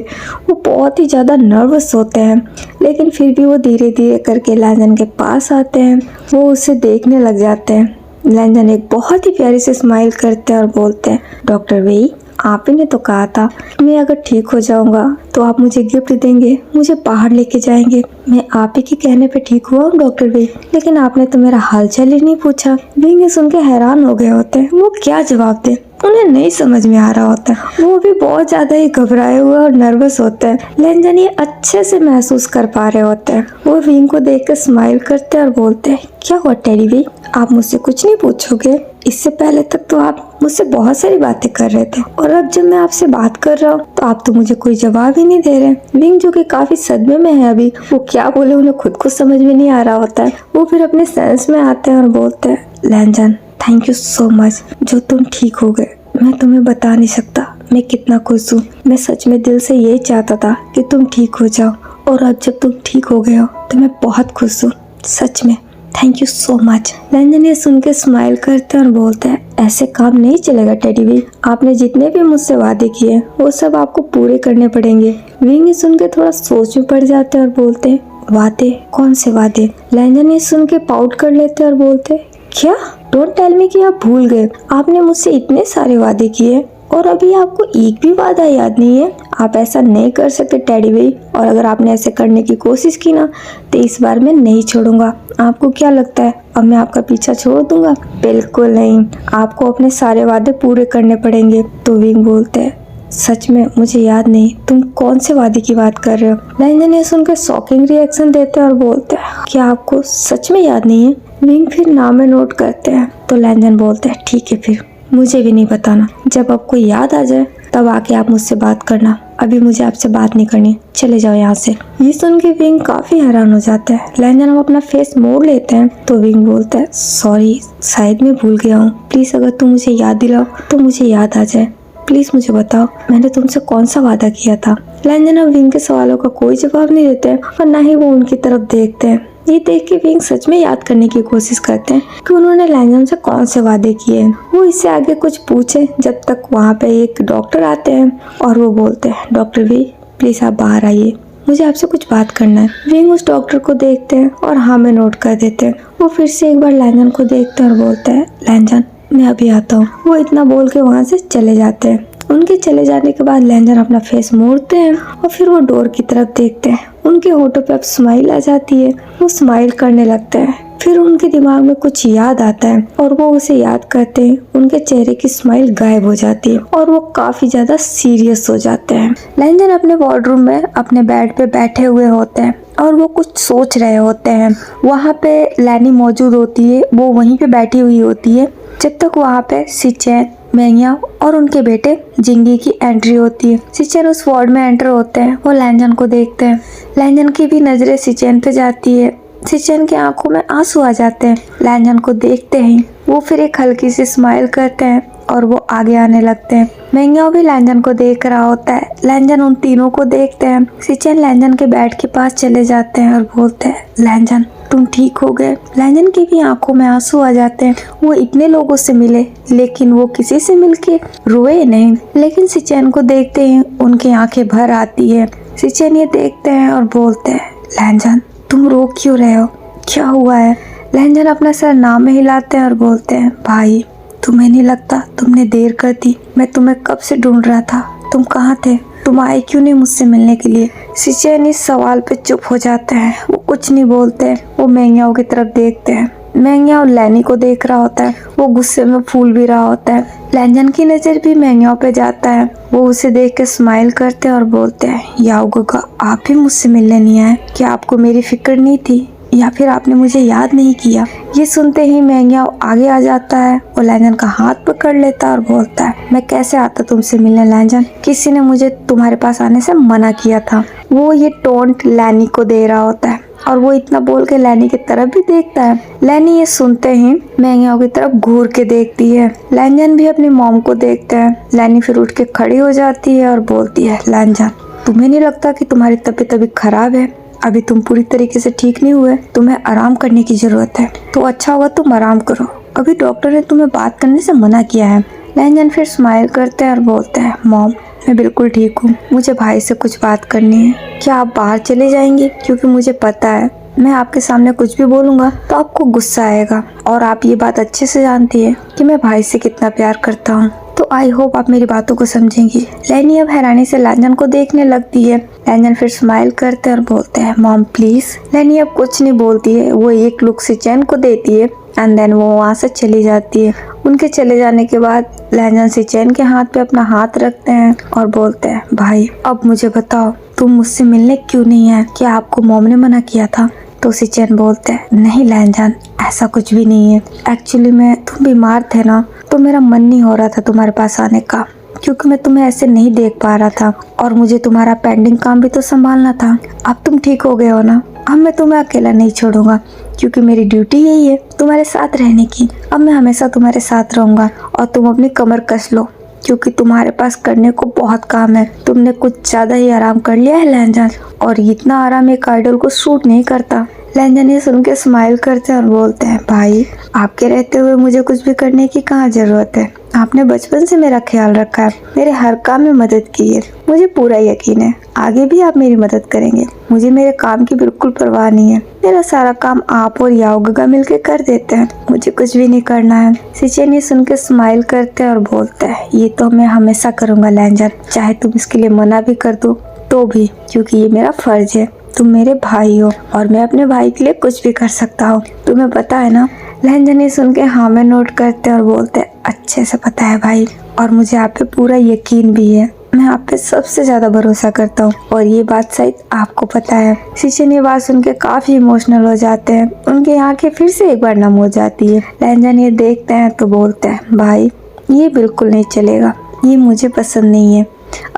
वो बहुत ही ज्यादा नर्वस होते हैं, लेकिन फिर भी वो धीरे धीरे करके लैंजन के पास आते हैं। वो उसे देखने लग जाते हैं। लैंजन एक बहुत ही प्यारी से स्माइल करते हैं और बोलते हैं डॉक्टर वेई आप ही ने तो कहा था मैं अगर ठीक हो जाऊंगा तो आप मुझे गिफ्ट देंगे, मुझे बाहर लेके जाएंगे। मैं आप ही के कहने पे ठीक हुआ हूँ डॉक्टर वेई, लेकिन आपने तो मेरा हालचाल ही नहीं पूछा। विंग सुन के हैरान हो गए होते हैं। वो क्या जवाब दे, उन्हें नहीं समझ में आ रहा होता है। वो भी बहुत ज्यादा ही घबराए हुए और नर्वस होते हैं। लैंजन ये अच्छे से महसूस कर पा रहे होते हैं। वो विंग को देख कर स्माइल करते हैं और बोलते हैं क्या हुआ टेडी वेई, आप मुझसे कुछ नहीं पूछोगे? इससे पहले तक तो आप मुझसे बहुत सारी बातें कर रहे थे और अब जब मैं आपसे बात कर रहा हूँ तो आप तो मुझे कोई जवाब ही नहीं दे रहे। विंग जो कि काफी सदमे में है अभी, वो क्या बोले उन्हें खुद को समझ में नहीं आ रहा होता है। वो फिर अपने सेंस में आते हैं और बोलते हैं लैंजन थैंक यू सो मच जो तुम ठीक हो गए। मैं तुम्हें बता नहीं सकता मैं कितना खुश हूँ। मैं सच में दिल से यही चाहता था कि तुम ठीक हो जाओ, और अब जब तुम ठीक हो गए हो तो मैं बहुत खुश हूँ, सच में थैंक यू सो मच। लैंजन ये सुन के स्माइल करते हैं और बोलते हैं ऐसे काम नहीं चलेगा टेडी विंग, आपने जितने भी मुझसे वादे किए वो सब आपको पूरे करने पड़ेंगे। विंग ये सुन के थोड़ा सोच में पड़ जाते हैं और बोलते हैं वादे, कौन से वादे? लैंजन ये सुन के पाउट कर लेते हैं और बोलते हैं क्या? डोंट टेल मी कि आप भूल गए, आपने मुझसे इतने सारे वादे किए और अभी आपको एक भी वादा याद नहीं है। आप ऐसा नहीं कर सकते टेडी विंग, और अगर आपने ऐसे करने की कोशिश की ना तो इस बार मैं नहीं छोड़ूंगा। आपको क्या लगता है अब मैं आपका पीछा छोड़ दूंगा? बिल्कुल नहीं, आपको अपने सारे वादे पूरे करने पड़ेंगे। तो विंग बोलते हैं सच में मुझे याद नहीं, तुम कौन से वादे की बात कर रहे हो? लैंजन ये सुनकर शॉकिंग रिएक्शन देते हैं और बोलते हैं क्या आपको सच में याद नहीं है? विंग फिर नाम में नोट करते हैं। तो लैंजन बोलते हैं ठीक है फिर मुझे भी नहीं बताना, जब आपको याद आ जाए तब आके आप मुझसे बात करना, अभी मुझे आपसे बात नहीं करनी, चले जाओ यहाँ से। ये सुन के विंग काफी हैरान हो जाता है। लैंजन अब अपना फेस मोड़ लेते हैं तो विंग बोलता है सॉरी शायद मैं भूल गया हूँ, प्लीज अगर तुम मुझे याद दिलाओ तो मुझे याद आ जाए, प्लीज मुझे बताओ मैंने तुमसे कौन सा वादा किया था। लैंजन अब विंग के सवालों का कोई जवाब नहीं देते हैं और ना ही वो उनकी तरफ देखते हैं। ये देख के विंग सच में याद करने की कोशिश करते हैं कि उन्होंने लैंजन से कौन से वादे किए हैं। वो इससे आगे कुछ पूछे जब तक वहाँ पे एक डॉक्टर आते हैं और वो बोलते हैं डॉक्टर वी प्लीज आप बाहर आइए, मुझे आपसे कुछ बात करना है। विंग उस डॉक्टर को देखते हैं और हाँ में नोट कर देते हैं। वो फिर से एक बार लैंजन को देखते हैं और बोलते हैं लैंजन मैं अभी आता हूँ। वो इतना बोल के वहाँ से चले जाते हैं। उनके चले जाने के बाद लैंजन अपना फेस मोड़ते हैं और फिर वो डोर की तरफ देखते हैं। उनके होठों पे अब स्माइल आ जाती है, वो स्माइल करने लगते हैं। फिर उनके दिमाग में कुछ याद आता है और वो उसे याद करते हैं। उनके चेहरे की स्माइल गायब हो जाती है और वो काफी ज्यादा सीरियस हो जाते हैं। लैंजन अपने वार्डरूम में अपने बेड पे बैठे हुए होते हैं और वो कुछ सोच रहे होते हैं। वहाँ पे लैनी मौजूद होती है, वो वहीं पे बैठी हुई होती है जब तक वहाँ पे सिचेन, मेंगयाओ और उनके बेटे जिंगी की एंट्री होती है। सिचेन उस वार्ड में एंटर होते हैं, वो लैंजन को देखते हैं। लैंजन की भी नजरें सिचेन पे जाती है। सिचेन की आंखों में आंसू आ जाते हैं। लैंजन को देखते ही वो फिर एक हल्की सी स्माइल करते हैं और वो आगे आने लगते हैं। मेंगयाओ भी लैंजन को देख रहा होता है। लैंजन उन तीनों को देखते हैं। सिचेन लैंजन के बेड के पास चले जाते हैं और बोलते हैं लैंजन तुम ठीक हो गए। लैंजन की भी आंखों में आंसू आ जाते हैं। वो इतने लोगों से मिले लेकिन वो किसी से मिलके रोए नहीं, लेकिन सिचेन को देखते ही उनकी आंखें भर आती है। सिचेन ये देखते हैं और बोलते हैं लैंजन तुम रो क्यों रहे हो, क्या हुआ है? लैंजन अपना सर नाम में हिलाते हैं और बोलते हैं भाई तुम्हें नहीं लगता तुमने देर कर दी? मैं तुम्हें कब से ढूंढ रहा था, तुम कहाँ थे? तुम आए क्यों नहीं मुझसे मिलने के लिए? सिचेन इस सवाल पे चुप हो जाते हैं, वो कुछ नहीं बोलते। वो मेंगयाओ की तरफ देखते हैं। मेंगयाओ लैनी को देख रहा होता है, वो गुस्से में फूल भी रहा होता है। लैंजन की नजर भी मेंगयाओ पे जाता है। वो उसे देख के स्माइल करते हैं और बोलते हैं याओ गोगा आप भी मुझसे मिलने नहीं आए, क्या आपको मेरी फिक्र नहीं थी या फिर आपने मुझे याद नहीं किया? ये सुनते ही मेंगयाओ आगे आ जाता है और लैंजन का हाथ पकड़ लेता है और बोलता है मैं कैसे आता तुमसे मिलने लैंजन, किसी ने मुझे तुम्हारे पास आने से मना किया था। वो ये टोंट लैनी को दे रहा होता है और वो इतना बोल के लैनी की तरफ भी देखता है। लैनी ये सुनते ही मेंगयाओ की तरफ घूर के देखती है। लैंजन भी अपनी मॉम को देखते हैं। लैनी फिर उठ के खड़ी हो जाती है और बोलती है लैंजन तुम्हें नहीं लगता कि तुम्हारी तबीयत अभी खराब है? अभी तुम पूरी तरीके से ठीक नहीं हुए, तुम्हें आराम करने की जरूरत है। तो अच्छा होगा तुम आराम करो, अभी डॉक्टर ने तुम्हें बात करने से मना किया है। लैंजन फिर स्माइल करते हैं और बोलते हैं मॉम मैं बिल्कुल ठीक हूँ, मुझे भाई से कुछ बात करनी है। क्या आप बाहर चले जाएंगे? क्योंकि मुझे पता है मैं आपके सामने कुछ भी बोलूँगा तो आपको गुस्सा आएगा और आप ये बात अच्छे से जानती है कि मैं भाई से कितना प्यार करता हूँ। तो आई होप आप मेरी बातों को समझेंगी। लैनी अब हैरानी से लैंजन को देखने लगती है। लैंजन फिर स्माइल करते हैं और बोलते हैं मॉम प्लीज। लैनी अब कुछ नहीं बोलती है, वो एक लुक सिचेन को देती है एंड देन वो वहाँ से चली जाती है। उनके चले जाने के बाद लैंजन सिचेन के हाथ पे अपना हाथ रखते हैं और बोलते हैं भाई अब मुझे बताओ तुम मुझसे मिलने क्यों नहीं आए, क्या आपको मॉम ने मना किया था? तो सिचेन बोलते हैं नहीं लैंजन ऐसा कुछ भी नहीं है, एक्चुअली मैं तुम बीमार थे ना तो मेरा मन नहीं हो रहा था तुम्हारे पास आने का, क्योंकि मैं तुम्हें ऐसे नहीं देख पा रहा था और मुझे तुम्हारा पेंडिंग काम भी तो संभालना था। अब तुम ठीक हो गए हो ना, अब मैं तुम्हें अकेला नहीं छोड़ूंगा। क्योंकि मेरी ड्यूटी यही है तुम्हारे साथ रहने की। अब मैं हमेशा तुम्हारे साथ रहूंगा और तुम अपनी कमर कस लो, क्योंकि तुम्हारे पास करने को बहुत काम है। तुमने कुछ ज्यादा ही आराम कर लिया है लैंजन, और इतना आराम एक आइडल को सूट नहीं करता। लैंजन ये सुन के स्माइल करते हैं और बोलते हैं, भाई आपके रहते हुए मुझे कुछ भी करने की कहाँ जरूरत है। आपने बचपन से मेरा ख्याल रखा है, मेरे हर काम में मदद की है। मुझे पूरा यकीन है आगे भी आप मेरी मदद करेंगे। मुझे मेरे काम की बिल्कुल परवाह नहीं है। मेरा सारा काम आप और याओगगा मिलके कर देते हैं। मुझे कुछ भी नहीं करना है। शिचिन ये सुन के स्माइल करते हैं और बोलते हैं, ये तो मैं हमेशा करूँगा लैंजन, चाहे तुम इसके लिए मना भी कर दो तो भी, क्योंकि ये मेरा फर्ज है। तुम मेरे भाई हो और मैं अपने भाई के लिए कुछ भी कर सकता हूँ, तुम्हें पता है ना। लैंजन ये सुन के हाँ में नोट करते हैं और बोलते हैं, अच्छे से पता है भाई, और मुझे आप पे पूरा यकीन भी है। मैं आप पे सबसे ज्यादा भरोसा करता हूँ और ये बात शायद आपको पता है। शिचिन ये बात सुन के काफी इमोशनल हो जाते हैं। उनकी आंखें फिर से एक बार नम हो जाती है। लैंजन ये देखते हैं तो बोलते हैं, भाई ये बिल्कुल नहीं चलेगा, ये मुझे पसंद नहीं है।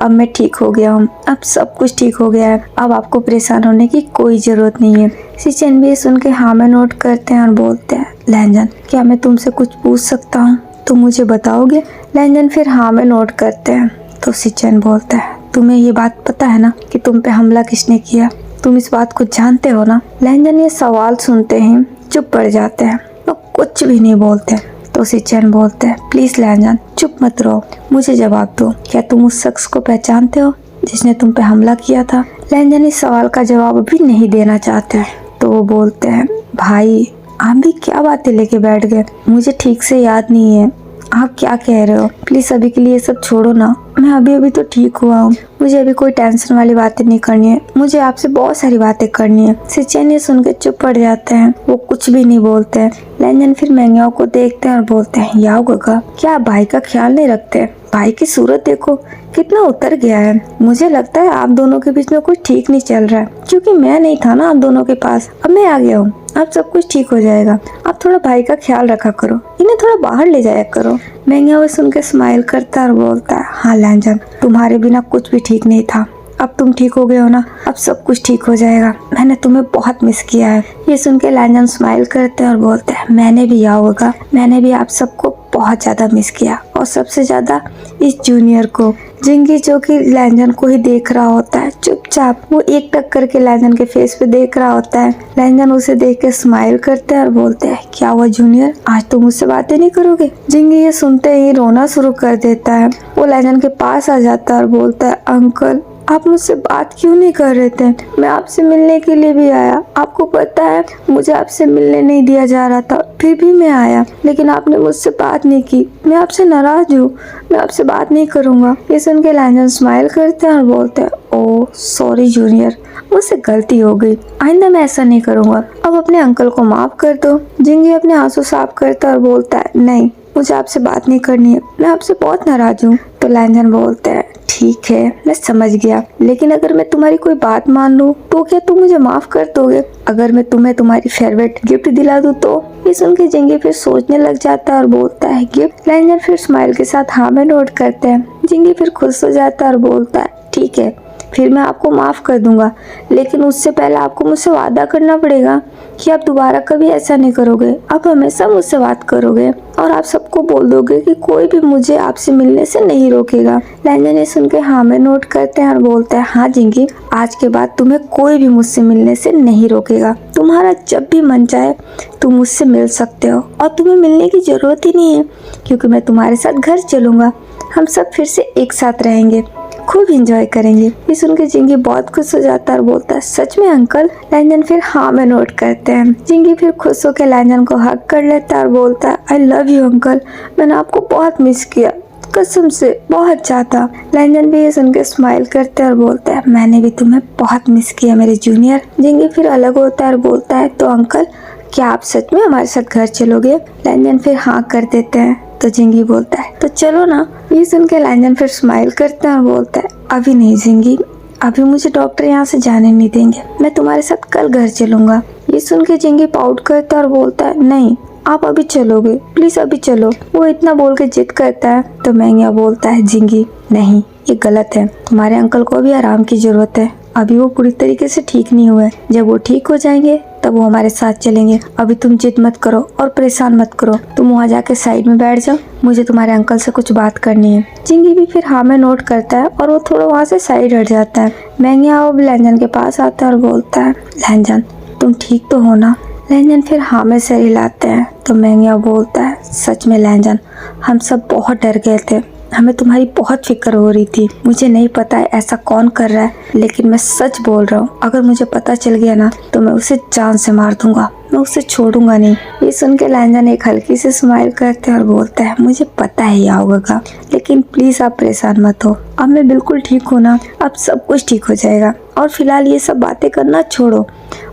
अब मैं ठीक हो गया हूँ, अब सब कुछ ठीक हो गया है। अब आपको परेशान होने की कोई जरूरत नहीं है। शिचिन भी सुन के हाँ में नोट करते हैं और बोलते हैं, लैंजन क्या मैं तुमसे कुछ पूछ सकता हूँ, तुम मुझे बताओगे। लैंजन फिर हाँ में नोट करते हैं। तो शिचिन बोलता है, तुम्हें ये बात पता है ना कि तुम पे हमला किसने किया, तुम इस बात को जानते हो ना। लैंजन ये सवाल सुनते ही चुप पड़ जाते हैं, वो कुछ भी नहीं बोलते। तो शिचिन बोलते हैं, प्लीज लैंजन चुप मत रहो, मुझे जवाब दो, क्या तुम उस शख्स को पहचानते हो जिसने तुम पे हमला किया था। लैंजन इस सवाल का जवाब भी नहीं देना चाहते। तो वो बोलते हैं, भाई आप भी क्या बातें लेके बैठ गए, मुझे ठीक से याद नहीं है आप क्या कह रहे हो। प्लीज अभी के लिए ये सब छोड़ो ना, मैं अभी तो ठीक हुआ हूँ। मुझे अभी कोई टेंशन वाली बातें नहीं करनी है, मुझे आपसे बहुत सारी बातें करनी है। शिचिन ये सुन के चुप पड़ जाते हैं, वो कुछ भी नहीं बोलते हैं। लैंजन फिर मैंग्याओ को देखते हैं और बोलते हैं, याओगगा क्या आप भाई का ख्याल नहीं रखते। भाई की सूरत देखो कितना उतर गया है। मुझे लगता है आप दोनों के बीच में कुछ ठीक नहीं चल रहा है, क्योंकि मैं नहीं था ना आप दोनों के पास, अब मैं आ गया हूँ, अब सब कुछ ठीक हो जाएगा। आप थोड़ा भाई का ख्याल रखा करो, इन्हें थोड़ा बाहर ले जाया करो। मैंग्याओ सुन के स्माइल करता है और बोलता है, हाँ लैंजन तुम्हारे बिना कुछ भी ठीक नहीं था, अब तुम ठीक हो गए हो ना, अब सब कुछ ठीक हो जाएगा। मैंने तुम्हें बहुत मिस किया है। ये सुन के लैंजन स्माइल करते हैं और बोलते हैं, मैंने भी याओगगा, मैंने भी आप सबको बहुत ज्यादा मिस किया, और सबसे ज्यादा इस जूनियर को। जिंगी जो कि लैंजन को ही देख रहा होता है चुपचाप, वो एक टक करके लैंजन के फेस पे देख रहा होता है। लैंजन उसे देख के स्माइल करते हैं और बोलते हैं, क्या हुआ जूनियर, आज तुम मुझसे बातें नहीं करोगे। जिंगी ये सुनते ही रोना शुरू कर देता है। वो लैंजन के पास आ जाता है और बोलता है, अंकल आप मुझसे बात क्यों नहीं कर रहे थे, मैं आपसे मिलने के लिए भी आया। आपको पता है मुझे आपसे मिलने नहीं दिया जा रहा था, फिर भी मैं आया, लेकिन आपने मुझसे बात नहीं की। मैं आपसे नाराज हूँ, मैं आपसे बात नहीं करूँगा। ये सुन के लैंजन स्माइल करते हैं और बोलते हैं, ओह सॉरी जूनियर, मुझसे गलती हो गई, आइंदा मैं ऐसा नहीं करूँगा। अब अपने अंकल को माफ कर दो। जिंगी अपने आंसू साफ करता है और बोलता है, नहीं मुझे आपसे बात नहीं करनी है, मैं आपसे बहुत नाराज हूँ। तो लैंजन बोलता है, ठीक है मैं समझ गया, लेकिन अगर मैं तुम्हारी कोई बात मान लूं तो क्या तुम मुझे माफ कर दोगे। अगर मैं तुम्हें तुम्हारी फेवरेट गिफ्ट दिला दूं तो। ये सुन के जिंगी फिर सोचने लग जाता है और बोलता है, गिफ्ट। लैंजन फिर स्माइल के साथ हाँ में नोट करते हैं। जिंगी फिर खुश हो जाता है और बोलता है, ठीक है फिर मैं आपको माफ कर दूंगा, लेकिन उससे पहले आपको मुझसे वादा करना पड़ेगा कि आप दोबारा कभी ऐसा नहीं करोगे, आप हमेशा मुझसे बात करोगे और आप सबको बोल दोगे कि कोई भी मुझे आपसे मिलने से नहीं रोकेगा। लैंजन ये सुन के हाँ में नोट करते हैं और बोलता है, हाँ जिंगी आज के बाद तुम्हें कोई भी मुझसे मिलने से नहीं रोकेगा। तुम्हारा जब भी मन चाहे तुम मुझसे मिल सकते हो, और तुम्हें मिलने की जरूरत ही नहीं है, क्योंकि मैं तुम्हारे साथ घर चलूंगा, हम सब फिर से एक साथ रहेंगे, खूब एंजॉय करेंगे। ये सुन के जिंगी बहुत खुश हो जाता है और बोलता है, सच में अंकल। लैंजन फिर हाँ में नोट करते हैं। जिंगी फिर खुश होकर लैंजन को हग कर लेता है और बोलता है, आई लव यू अंकल, मैंने आपको बहुत मिस किया, कसम से बहुत ज्यादा। लैंजन भी ये सुन के स्माइल करते हैं और बोलता है, मैंने भी तुम्हें बहुत मिस किया मेरे जूनियर। जिंगी फिर अलग होता है और बोलता है, तो अंकल क्या आप सच में हमारे साथ घर चलोगे। लैंजन फिर हाँ कर देते हैं। तो जिंगी बोलता है, तो चलो ना। ये सुन के लैंजन फिर स्माइल करता है और बोलता है, अभी नहीं जिंगी, अभी मुझे डॉक्टर यहाँ से जाने नहीं देंगे, मैं तुम्हारे साथ कल घर चलूंगा। ये सुन के जिंगी पाउट करता है और बोलता है, नहीं आप अभी चलोगे, प्लीज अभी चलो। वो इतना बोल के जिद करता है। तो मैंग्या बोलता है, जिंगी नहीं ये गलत है, तुम्हारे अंकल को भी आराम की जरूरत है, अभी वो पूरी तरीके से ठीक नहीं हुए। जब वो ठीक हो जाएंगे तब वो हमारे साथ चलेंगे। अभी तुम जिद मत करो और परेशान मत करो, तुम वहाँ जाके साइड में बैठ जाओ, मुझे तुम्हारे अंकल से कुछ बात करनी है। चिंगी भी फिर हाँ में नोट करता है और वो थोड़ा वहाँ से साइड हट जाता है। मैंगियाओ भी लैंजन के पास आता है और बोलता है, लैंजन तुम ठीक तो हो ना? लैंजन फिर हाँ में सर हिलाते हैं। तो मैंगियाओ बोलता है, सच में लैंजन, हम सब बहुत डर गए थे, हमें तुम्हारी बहुत फिक्र हो रही थी। मुझे नहीं पता है ऐसा कौन कर रहा है, लेकिन मैं सच बोल रहा हूँ, अगर मुझे पता चल गया ना तो मैं उसे जान से मार दूंगा, मैं उसे छोड़ूंगा नहीं। ये सुन के लैंजन एक हल्की सी स्माइल करते हैं और बोलता है, मुझे पता है ये होगा, लेकिन प्लीज आप परेशान मत हो, अब मैं बिल्कुल ठीक हूँ ना, अब सब कुछ ठीक हो जाएगा। और फिलहाल ये सब बातें करना छोड़ो,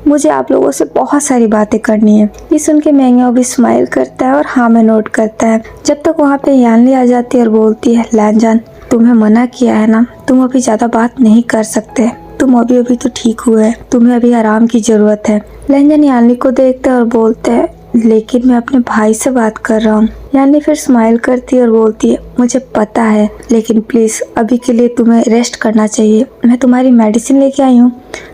मुझे आप लोगों से बहुत सारी बातें करनी है। ये सुन के मैंगियाओ भी स्माइल करता है और हाँ में नोट करता है। जब तक वहाँ पे यानली आ जाती है और बोलती है, लैंजन तुम्हें मना किया है ना, तुम अभी ज्यादा बात नहीं कर सकते, तुम अभी तो ठीक हुए, तुम्हें अभी आराम की जरूरत है। लैंजन यानली को देखते हैं और बोलते हैं, लेकिन मैं अपने भाई से बात कर रहा हूँ। यानी फिर स्माइल करती है और बोलती है, मुझे पता है, लेकिन प्लीज अभी के लिए तुम्हें रेस्ट करना चाहिए। मैं तुम्हारी मेडिसिन लेके आई हूँ,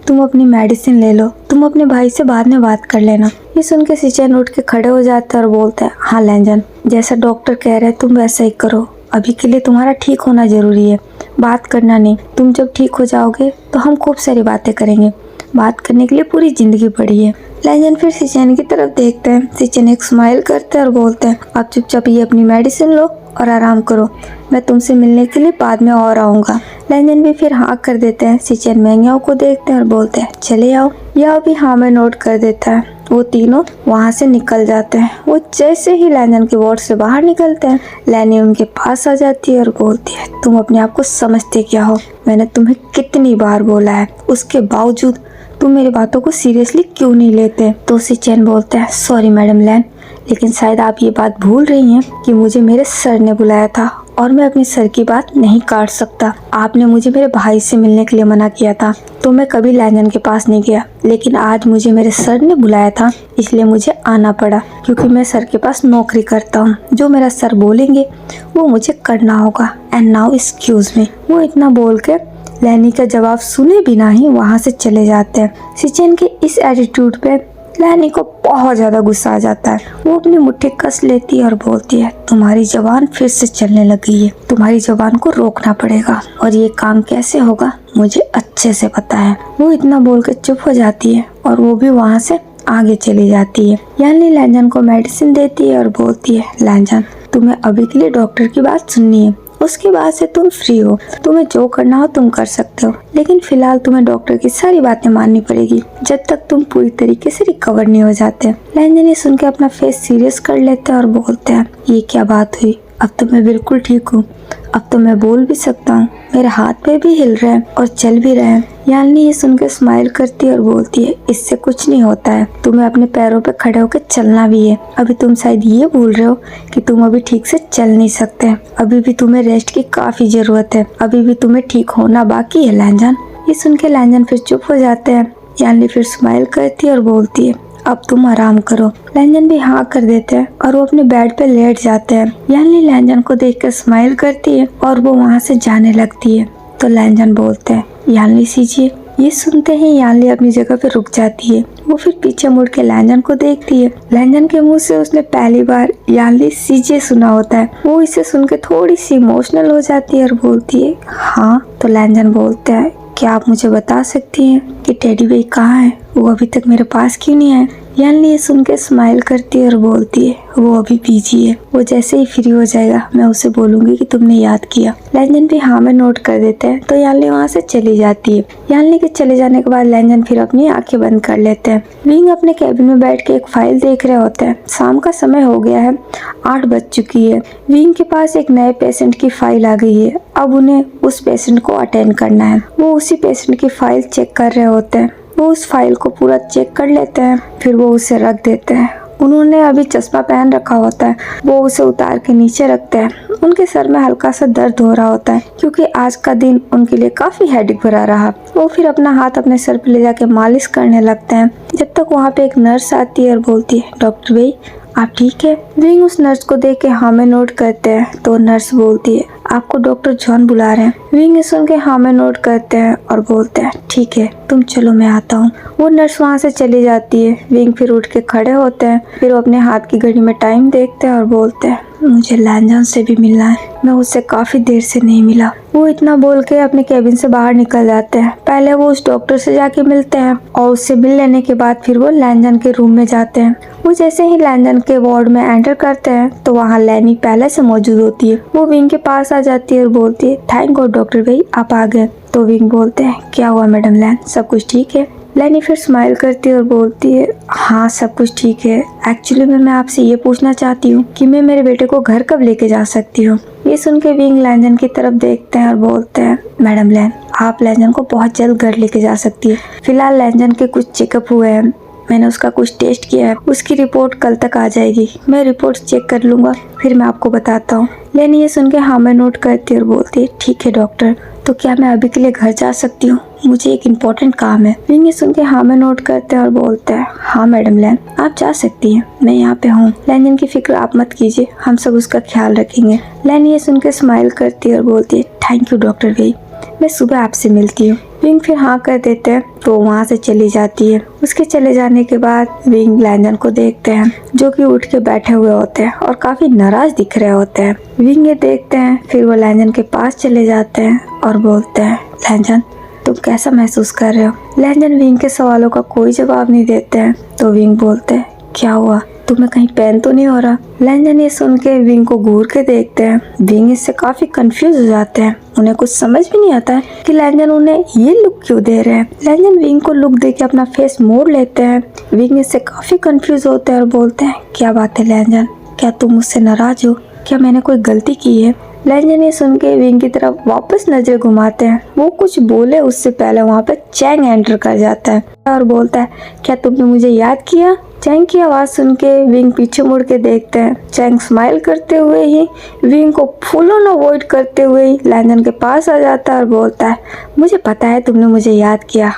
तुम अपनी मेडिसिन ले लो, तुम अपने भाई से बाद में बात कर लेना। ये सुन के सिचेन उठ के खड़े हो जाता है और बोलता है, हाँ लैंजन, जैसा डॉक्टर कह रहे हैं तुम वैसा ही करो, अभी के लिए तुम्हारा ठीक होना जरूरी है, बात करना नहीं। तुम जब ठीक हो जाओगे तो हम खूब सारी बातें करेंगे, बात करने के लिए पूरी जिंदगी पड़ी है। लैंजन फिर सिचेन की तरफ देखते हैं। सिचेन एक स्माइल करते हैं और बोलते हैं, आप चुपचाप ये अपनी मेडिसिन लो और आराम करो, मैं तुमसे मिलने के लिए बाद में और आऊँगा। लैंजन भी फिर हाँ कर देते हैं। सिचेन मैंगियाओ को देखते हैं और बोलते हैं, चले आओ। याओ भी हाँ में नोट कर देता है। वो तीनों वहाँ से निकल जाते हैं। वो जैसे ही लैंजन के वार्ड से बाहर निकलते हैं, लैनी उनके पास आ जाती है और बोलती है, तुम अपने आप को समझते क्या हो? मैंने तुम्हें कितनी बार बोला है, उसके बावजूद तुम मेरी बातों को सीरियसली क्यों नहीं लेते? तो सिचेन बोलते हैं, सॉरी मैडम लैन, लेकिन शायद आप ये बात भूल रही हैं कि मुझे मेरे सर ने बुलाया था और मैं अपने सर की बात नहीं काट सकता। आपने मुझे मेरे भाई से मिलने के लिए मना किया था तो मैं कभी लैंजन के पास नहीं गया, लेकिन आज मुझे मेरे सर ने बुलाया था इसलिए मुझे आना पड़ा, क्योंकि मैं सर के पास नौकरी करता हूँ। जो मेरा सर बोलेंगे वो मुझे करना होगा। And now excuse me. वो इतना बोल के लैनी का जवाब सुने बिना ही वहाँ से चले जाते हैं। सिचेन के इस एटीट्यूड पे लैनी को बहुत ज्यादा गुस्सा आ जाता है। वो अपनी मुट्ठी कस लेती है और बोलती है, तुम्हारी जबान फिर से चलने लगी है, तुम्हारी जबान को रोकना पड़ेगा और ये काम कैसे होगा मुझे अच्छे से पता है। वो इतना बोल के चुप हो जाती है और वो भी वहाँ से आगे चली जाती है। यानी लैंजन को मेडिसिन देती है और बोलती है, लैंजन तुम्हें अभी के लिए डॉक्टर की बात सुननी है, उसके बाद से तुम फ्री हो, तुम्हें जो करना हो तुम कर सकते हो, लेकिन फिलहाल तुम्हें डॉक्टर की सारी बातें माननी पड़ेगी जब तक तुम पूरी तरीके से रिकवर नहीं हो जाते। लैंजन ये सुन के अपना फेस सीरियस कर लेते हैं और बोलते हैं, ये क्या बात हुई, अब तो मैं बिल्कुल ठीक हूँ, अब तो मैं बोल भी सकता हूँ, मेरे हाथ पे भी हिल रहे हैं और चल भी रहे हैं। यानी ये सुनकर स्माइल करती है और बोलती है, इससे कुछ नहीं होता है, तुम्हें अपने पैरों पे खड़े होकर चलना भी है। अभी तुम शायद ये भूल रहे हो कि तुम अभी ठीक से चल नहीं सकते, अभी भी तुम्हें रेस्ट की काफी जरूरत है, अभी भी तुम्हें ठीक होना बाकी है लैंजन। ये सुन के लैंजन फिर चुप हो जाते हैं। यानी फिर स्माइल करती है और बोलती है, अब तुम आराम करो। लैंजन भी हाँ कर देते हैं और वो अपने बेड पे लेट जाते हैं। यानी लैंजन को देखकर स्माइल करती है और वो वहाँ से जाने लगती है। तो लैंजन बोलते हैं, यानी सीजिए। ये सुनते ही यानली अपनी जगह पे रुक जाती है। वो फिर पीछे मुड़ के लैंजन को देखती है। लैंजन के मुंह से उसने पहली बार यानली सीजे सुना होता है। वो इसे सुन के थोड़ी सी इमोशनल हो जाती है और बोलती है, हाँ। तो लैंजन बोलते हैं, क्या आप मुझे बता सकती हैं कि टेडी भाई कहाँ है, वो अभी तक मेरे पास क्यों नहीं आए? यानली ये सुन के स्माइल करती है और बोलती है, वो अभी बिजी है, वो जैसे ही फ्री हो जाएगा मैं उसे बोलूंगी कि तुमने याद किया। लैंजन भी हाँ में नोट कर देते हैं। तो यानली वहाँ से चली जाती है। यानली के चले जाने के बाद लैंजन फिर अपनी आंखें बंद कर लेते हैं। विंग अपने कैबिन में बैठ के एक फाइल देख रहे होते हैं। शाम का समय हो गया है, 8 बज चुकी है। विंग के पास एक नए पेशेंट की फाइल आ गई है। अब उन्हें उस पेशेंट को अटेंड करना है। वो उसी पेशेंट की फाइल चेक कर रहे होते हैं। वो उस फाइल को पूरा चेक कर लेते हैं, फिर वो उसे रख देते हैं। उन्होंने अभी चश्मा पहन रखा होता है, वो उसे उतार के नीचे रखते हैं। उनके सर में हल्का सा दर्द हो रहा होता है क्योंकि आज का दिन उनके लिए काफी हेडेक भरा रहा। वो फिर अपना हाथ अपने सर पे ले जाके मालिश करने लगते हैं। जब तक वहाँ पे एक नर्स आती है और बोलती है, डॉक्टर भाई आप ठीक है? विंग उस नर्स को देख के हाँ में नोट करते हैं। तो नर्स बोलती है, आपको डॉक्टर जॉन बुला रहे हैं। विंग ये सुन के हाँ में नोट करते हैं और बोलते हैं ठीक है तुम चलो मैं आता हूँ। वो नर्स वहाँ से चली जाती है। विंग फिर उठ के खड़े होते हैं, फिर वो अपने हाथ की घड़ी में टाइम देखते हैं और बोलते हैं मुझे लैंजन से भी मिलना है, मैं उससे काफी देर से नहीं मिला। वो इतना बोल के अपने केबिन से बाहर निकल जाते हैं। पहले वो उस डॉक्टर से जाके मिलते हैं और उससे मिल लेने के बाद फिर वो लैंजन के रूम में जाते हैं। वो जैसे ही लैंजन के वार्ड में एंटर करते हैं तो वहाँ लैनी पहले से मौजूद होती है। वो विंग के पास आ जाती है और बोलती है थैंक गॉड डॉक्टर भाई आप आ गए। तो विंग बोलते हैं क्या हुआ मैडम लैन, सब कुछ ठीक है? लैनी फिर स्माइल करती है और बोलती है हाँ सब कुछ ठीक है। एक्चुअली मैं आपसे ये पूछना चाहती हूँ कि मैं मेरे बेटे को घर कब लेके जा सकती हूँ। ये सुन के विंग लैंजन की तरफ देखते हैं और बोलते हैं मैडम लैन आप लैंजन को बहुत जल्द घर लेके जा सकती है। फिलहाल लैंजन के कुछ चेकअप हुए हैं, मैंने उसका कुछ टेस्ट किया है, उसकी रिपोर्ट कल तक आ जाएगी। मैं रिपोर्ट चेक कर लूँगा फिर मैं आपको बताता हूँ। लैनी ये सुन के हाँ में नोट करती है और बोलती है ठीक है डॉक्टर, तो क्या मैं अभी के लिए घर जा सकती हूँ, मुझे एक इम्पोर्टेंट काम है। विंग ये सुन के हाँ में नोट करते हैं और बोलते हैं हाँ मैडम लैन आप जा सकती हैं, मैं यहाँ पे हूँ। लैंजन की फिक्र आप मत कीजिए, हम सब उसका ख्याल रखेंगे। लैन ये सुन के स्माइल करती है और बोलती है थैंक यू डॉक्टर भाई, मैं सुबह आपसे मिलती हूँ। विंग फिर हाँ कर देते हैं तो वहाँ से चली जाती है। उसके चले जाने के बाद विंग लैंजन को देखते हैं जो कि उठ के बैठे हुए होते हैं और काफी नाराज दिख रहे होते हैं। विंग ये देखते हैं, फिर वो लैंजन के पास चले जाते हैं और बोलते हैं लैंजन तुम कैसा महसूस कर रहे हो? लैंजन विंग के सवालों का कोई जवाब नहीं देते हैं। तो विंग बोलते हैं क्या हुआ, तुम्हें कहीं पेन तो नहीं हो रहा? लैंजन ये सुन के विंग को घूर के देखते हैं। विंग इससे काफी कंफ्यूज हो जाते हैं, उन्हें कुछ समझ भी नहीं आता है कि लैंजन उन्हें ये लुक क्यों दे रहे हैं। लैंजन विंग को लुक दे के अपना फेस मोड़ लेते हैं। विंग इससे काफी कंफ्यूज होते हैं और बोलते हैं क्या बात है लैंजन, क्या तुम मुझसे नाराज हो, क्या मैंने कोई गलती की है? लैंजन ये सुन के विंग की तरफ वापस नजर घुमाते हैं। वो कुछ बोले उससे पहले वहाँ पे चैंग एंटर कर जाता है और बोलता है क्या तुमने मुझे याद किया? चैंग की आवाज सुन के विंग पीछे मुड़ के देखते हैं। चैंग स्माइल करते हुए ही विंग को फुल ऑन अवॉइड करते हुए ही लैंजन के पास आ जाता है और बोलता है मुझे पता है तुमने मुझे याद किया,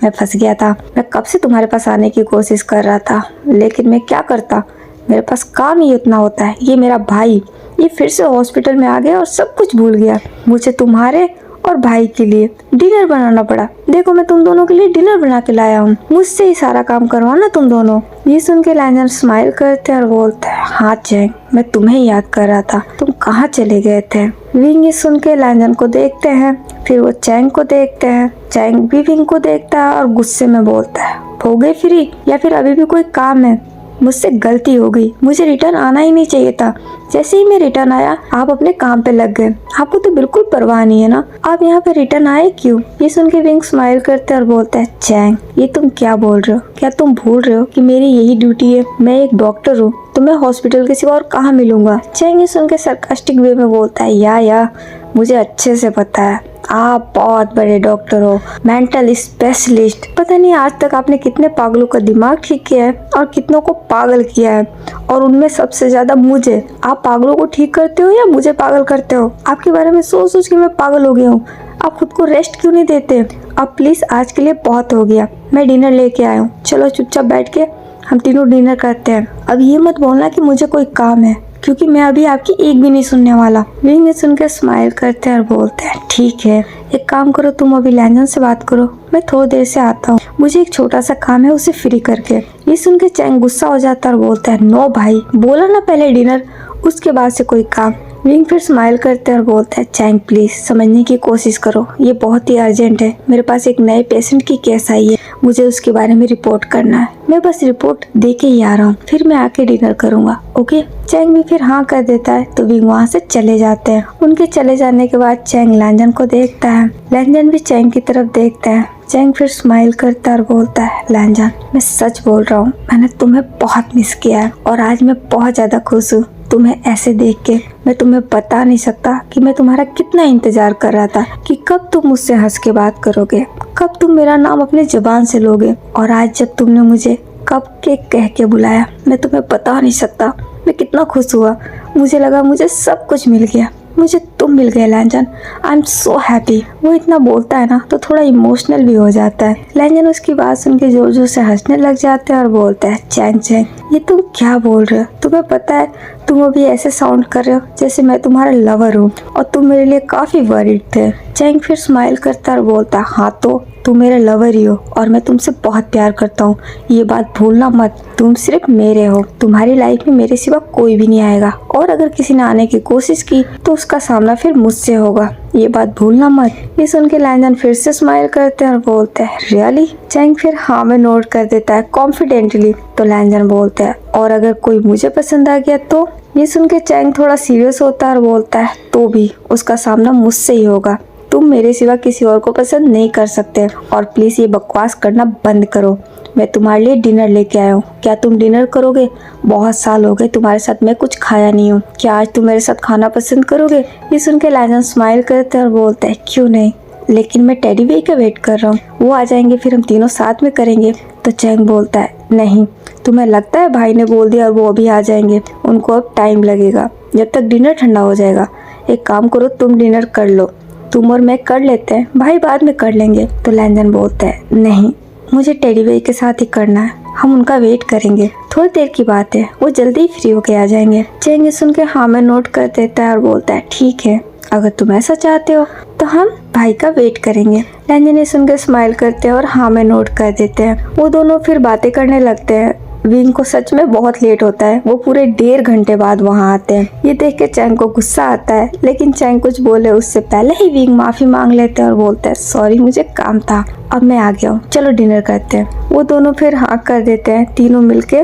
मैं फंस गया था, मैं कब से तुम्हारे पास आने की कोशिश कर रहा था लेकिन मैं क्या करता, मेरे पास काम ही इतना होता है। ये मेरा भाई ये फिर से हॉस्पिटल में आ गया और सब कुछ भूल गया। मुझे तुम्हारे और भाई के लिए डिनर बनाना पड़ा। देखो मैं तुम दोनों के लिए डिनर बना के लाया हूँ, मुझसे ही सारा काम करवाना तुम दोनों। ये सुन के लैंजन स्माइल करते हैं और बोलते हैं हाँ चैंग मैं तुम्हें याद कर रहा था, तुम कहाँ चले गए थे? विंग ये सुन के लैंजन को देखते हैं, फिर वो चैंग को देखते हैं। चैंग भी विंग को देखता है और गुस्से में बोलता है हो गए फ्री या फिर अभी भी कोई काम है? मुझसे गलती हो गई, मुझे रिटर्न आना ही नहीं चाहिए था। जैसे ही मैं रिटर्न आया आप अपने काम पे लग गए, आपको तो बिल्कुल परवाह नहीं है ना, आप यहाँ पे रिटर्न आए क्यों? ये सुन के विंग स्माइल करते और बोलता है चैंग ये तुम क्या बोल रहे हो, क्या तुम भूल रहे हो कि मेरी यही ड्यूटी है, मैं एक डॉक्टर हूँ, तो मैं हॉस्पिटल के सिवा और कहाँ मिलूंगा? चैंग ये सुन के सरकास्टिक वे में बोलता है या मुझे अच्छे से पता है आप बहुत बड़े डॉक्टर हो, मेंटल स्पेशलिस्ट। पता नहीं आज तक आपने कितने पागलों का दिमाग ठीक किया है और कितनों को पागल किया है, और उनमें सबसे ज्यादा मुझे। आप पागलों को ठीक करते हो या मुझे पागल करते हो? आपके बारे में सोच सोच के मैं पागल हो गया हूँ। आप खुद को रेस्ट क्यों नहीं देते? अब प्लीज आज के लिए बहुत हो गया, मैं डिनर लेके आया हूँ, चलो चुपचाप बैठ के हम तीनों डिनर करते हैं। अब ये मत बोलना कि मुझे कोई काम है, क्योंकि मैं अभी आपकी एक भी नहीं सुनने वाला। विंग ने सुनकर स्माइल करते हैं और बोलते हैं ठीक है, एक काम करो तुम अभी लैंजन से बात करो, मैं थोड़ी देर से आता हूँ, मुझे एक छोटा सा काम है उसे फ्री करके। ये सुन के चैंग गुस्सा हो जाता है और बोलता है नो भाई, बोला ना पहले डिनर उसके बाद से कोई काम। विंग फिर स्माइल करते हैं और बोलता है चैंग प्लीज समझने की कोशिश करो, ये बहुत ही अर्जेंट है, मेरे पास एक नए पेशेंट की केस आई है, मुझे उसके बारे में रिपोर्ट करना है, मैं बस रिपोर्ट दे के ही आ रहा हूँ, फिर मैं आके डिनर करूंगा, ओके? चैंग भी फिर हाँ कर देता है तो विंग वहाँ से चले जाते हैं। उनके चले जाने के बाद चैंग लैंजन को देखता है, लैंजन भी चैंग की तरफ देखता है। चैंग फिर स्माइल करता है और बोलता है लैंजन मैं सच बोल रहा हूँ, मैंने तुम्हें बहुत मिस किया है और आज मैं बहुत ज्यादा खुश हूँ तुम्हें ऐसे देख के। मैं तुम्हें बता नहीं सकता कि मैं तुम्हारा कितना इंतजार कर रहा था कि कब तुम मुझसे हंस के बात करोगे, कब तुम मेरा नाम अपने जुबान से लोगे, और आज जब तुमने मुझे कब के कह के बुलाया, मैं तुम्हें बता नहीं सकता मैं कितना खुश हुआ। मुझे लगा मुझे सब कुछ मिल गया, मुझे तुम मिल गए लैंजन, आई एम सो हैप्पी। वो इतना बोलता है ना तो थोड़ा इमोशनल भी हो जाता है। लैंजन उसकी बात सुन के जोर जोर से हंसने लग जाते हैं और बोलता है चैंग चैंग, ये तुम क्या बोल रहे हो? तुम्हें पता है तुम अभी ऐसे साउंड कर रहे हो जैसे मैं तुम्हारा लवर हूँ और तुम मेरे लिए काफी वरीड थे। चैंग फिर स्माइल करता और बोलता है हाँ तो तुम मेरा लवर ही हो और मैं तुमसे बहुत प्यार करता हूँ, ये बात भूलना मत। तुम सिर्फ मेरे हो, तुम्हारी लाइफ में मेरे सिवा कोई भी नहीं आएगा और अगर किसी ने आने की कोशिश की तो उसका सामना फिर मुझसे होगा, ये बात भूलना मत। ये सुन के लैंजन फिर से स्माइल करते हैं और बोलते हैं रियली? चैंग फिर हाँ में नोट कर देता है कॉन्फिडेंटली। तो लैंजन बोलता है और अगर कोई मुझे पसंद आ गया तो? ये सुन के चैंग थोड़ा सीरियस होता है और बोलता है तो भी उसका सामना मुझसे ही होगा, तुम मेरे सिवा किसी और को पसंद नहीं कर सकते और प्लीज ये बकवास करना बंद करो। मैं तुम्हारे लिए डिनर लेके आया हूँ, क्या तुम डिनर करोगे? बहुत साल हो गए तुम्हारे साथ मैं कुछ खाया नहीं हूँ, क्या आज तुम मेरे साथ खाना पसंद करोगे? ये सुन के लैंजन स्माइल करते हैं और बोलता है क्यों नहीं, लेकिन मैं टेडी बे का वेट कर रहा हूँ, वो आ जाएंगे फिर हम तीनों साथ में करेंगे। तो चैंग बोलता है नहीं, तुम्हें लगता है भाई ने बोल दिया और वो अभी आ जाएंगे? उनको अब टाइम लगेगा, जब तक डिनर ठंडा हो जाएगा। एक काम करो, तुम डिनर कर लो, तुम और मैं कर लेते हैं, भाई बाद में कर लेंगे। तो लैंजन बोलता है नहीं, मुझे टेडी बे के साथ ही करना है, हम उनका वेट करेंगे, थोड़ी देर की बात है, वो जल्दी ही फ्री होके आ जाएंगे। चैंग सुन के हाँ में नोट कर देता है और बोलता है ठीक है, अगर तुम ऐसा चाहते हो तो हम भाई का वेट करेंगे। लैंजन ये सुन के स्माइल करते हैं और हाँ में नोट कर देते हैं। वो दोनों फिर बातें करने लगते हैं। विंग को सच में बहुत लेट होता है, वो पूरे 1.5 घंटे बाद वहाँ आते हैं। ये देख के चैंग को गुस्सा आता है, लेकिन चैंग कुछ बोले उससे पहले ही विंग माफी मांग लेते हैं और बोलते हैं सॉरी मुझे काम था, अब मैं आ गया हूँ, चलो डिनर करते हैं। वो दोनों फिर हाँ कर देते हैं, तीनों मिलके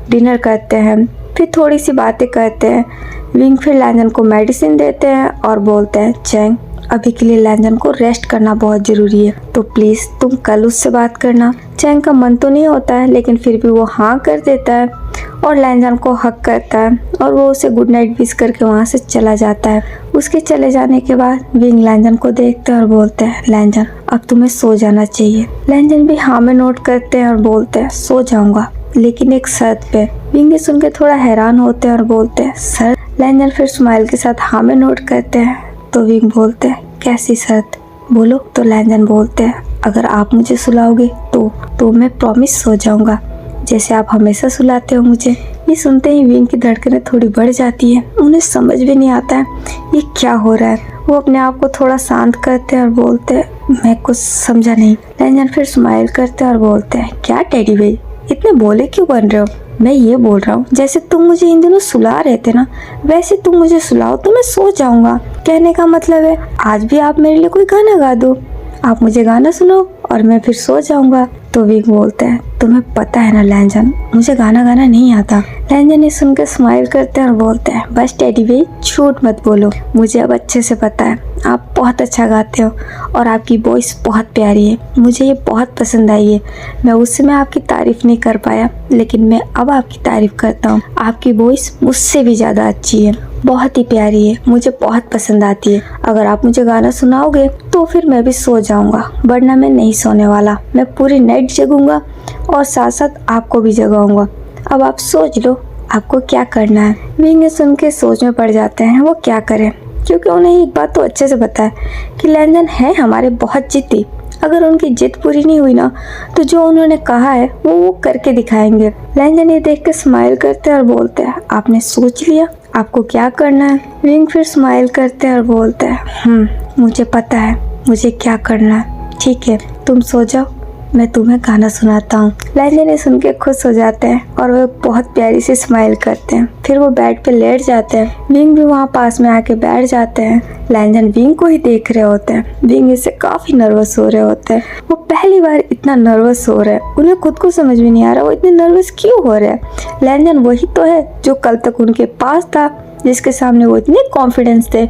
डिनर करते हैं, फिर थोड़ी सी बातें करते हैं। विंग फिर लैंजन को मेडिसिन देते हैं और बोलते हैं चैंग अभी के लिए लैंजन को रेस्ट करना बहुत जरूरी है, तो प्लीज तुम कल उससे बात करना। चैंग का मन तो नहीं होता है, लेकिन फिर भी वो हाँ कर देता है और लैंजन को हक करता है और वो उसे गुड नाइट विश करके वहाँ से चला जाता है। उसके चले जाने के बाद विंग लैंजन को देखते हैं और बोलते हैं लैंजन अब तुम्हें सो जाना चाहिए। लैंजन भी हाँ में नोट करते हैं और बोलते हैं सो जाऊंगा, लेकिन एक शर्त पे। विंग सुन के थोड़ा हैरान होते हैं और बोलते हैं सर। लैंजन फिर स्माइल के साथ हाँ में नोट करते हैं। तो विंग बोलते हैं कैसी शर्त, बोलो। तो लैंजन बोलते हैं अगर आप मुझे सुलाओगे तो मैं प्रॉमिस सो जाऊंगा, जैसे आप हमेशा सुलाते हो मुझे। ये सुनते ही विंग की धड़कनें थोड़ी बढ़ जाती है, उन्हें समझ भी नहीं आता है ये क्या हो रहा है। वो अपने आप को थोड़ा शांत करते हैं और बोलते हैं मैं कुछ समझा नहीं। लैंजन फिर स्माइल करते हैं और बोलते हैं क्या टेडी बे इतने बोले क्यों बन रहे हो? मैं ये बोल रहा हूँ जैसे तुम मुझे इन दिनों सुला रहे थे ना, वैसे तुम मुझे सुलाओ तो मैं सो जाऊंगा। कहने का मतलब है आज भी आप मेरे लिए कोई गाना गा दो, आप मुझे गाना सुनो और मैं फिर सो जाऊंगा। तो विंग बोलते हैं तुम्हें पता है ना लैंजन मुझे गाना गाना नहीं आता। लैंजन ये सुनकर स्माइल करते हैं और बोलते हैं बस टेडी बे झूठ मत बोलो, मुझे अब अच्छे से पता है आप बहुत अच्छा गाते हो और आपकी वॉइस बहुत प्यारी है, मुझे ये बहुत पसंद आई है। मैं उस समय आपकी तारीफ नहीं कर पाया, लेकिन मैं अब आपकी तारीफ करता हूँ। आपकी वॉइस मुझसे भी ज़्यादा अच्छी है, बहुत ही प्यारी है, मुझे बहुत पसंद आती है। अगर आप मुझे गाना सुनाओगे तो फिर मैं भी सो जाऊंगा, वरना मैं नहीं सोने वाला, मैं पूरी नाइट जगूंगा और साथ साथ आपको भी जगाऊंगा। अब आप सोच लो आपको क्या करना है। विंग सुन के सोच में पड़ जाते हैं वो क्या करें, क्योंकि उन्हें एक बात तो अच्छे से पता है कि लैंजन है हमारे बहुत जिद्दी। अगर उनकी जिद पूरी नहीं हुई ना तो जो उन्होंने कहा है वो करके दिखाएंगे। लैंजन ये देख के स्माइल करते हैं और बोलते हैं आपने सोच लिया आपको क्या करना है? विंग फिर स्माइल करते हैं और बोलते हैं मुझे पता है मुझे क्या करना है, ठीक है तुम सो जाओ, मैं तुम्हें गाना सुनाता हूँ। लैंजन ये सुन के खुश हो जाते हैं और वो बहुत प्यारी सी स्माइल करते हैं, फिर वो बेड पे लेट जाते हैं। विंग भी वहाँ पास में आके बैठ जाते हैं। लैंजन विंग को ही देख रहे होते हैं, विंग इससे काफी नर्वस हो रहे होते हैं। वो पहली बार इतना नर्वस हो रहे हैं, उन्हें खुद को समझ में नहीं आ रहा वो इतने नर्वस क्यों हो रहे हैं। लैंजन वही तो है जो कल तक उनके पास था, जिसके सामने वो इतने कॉन्फिडेंस थे,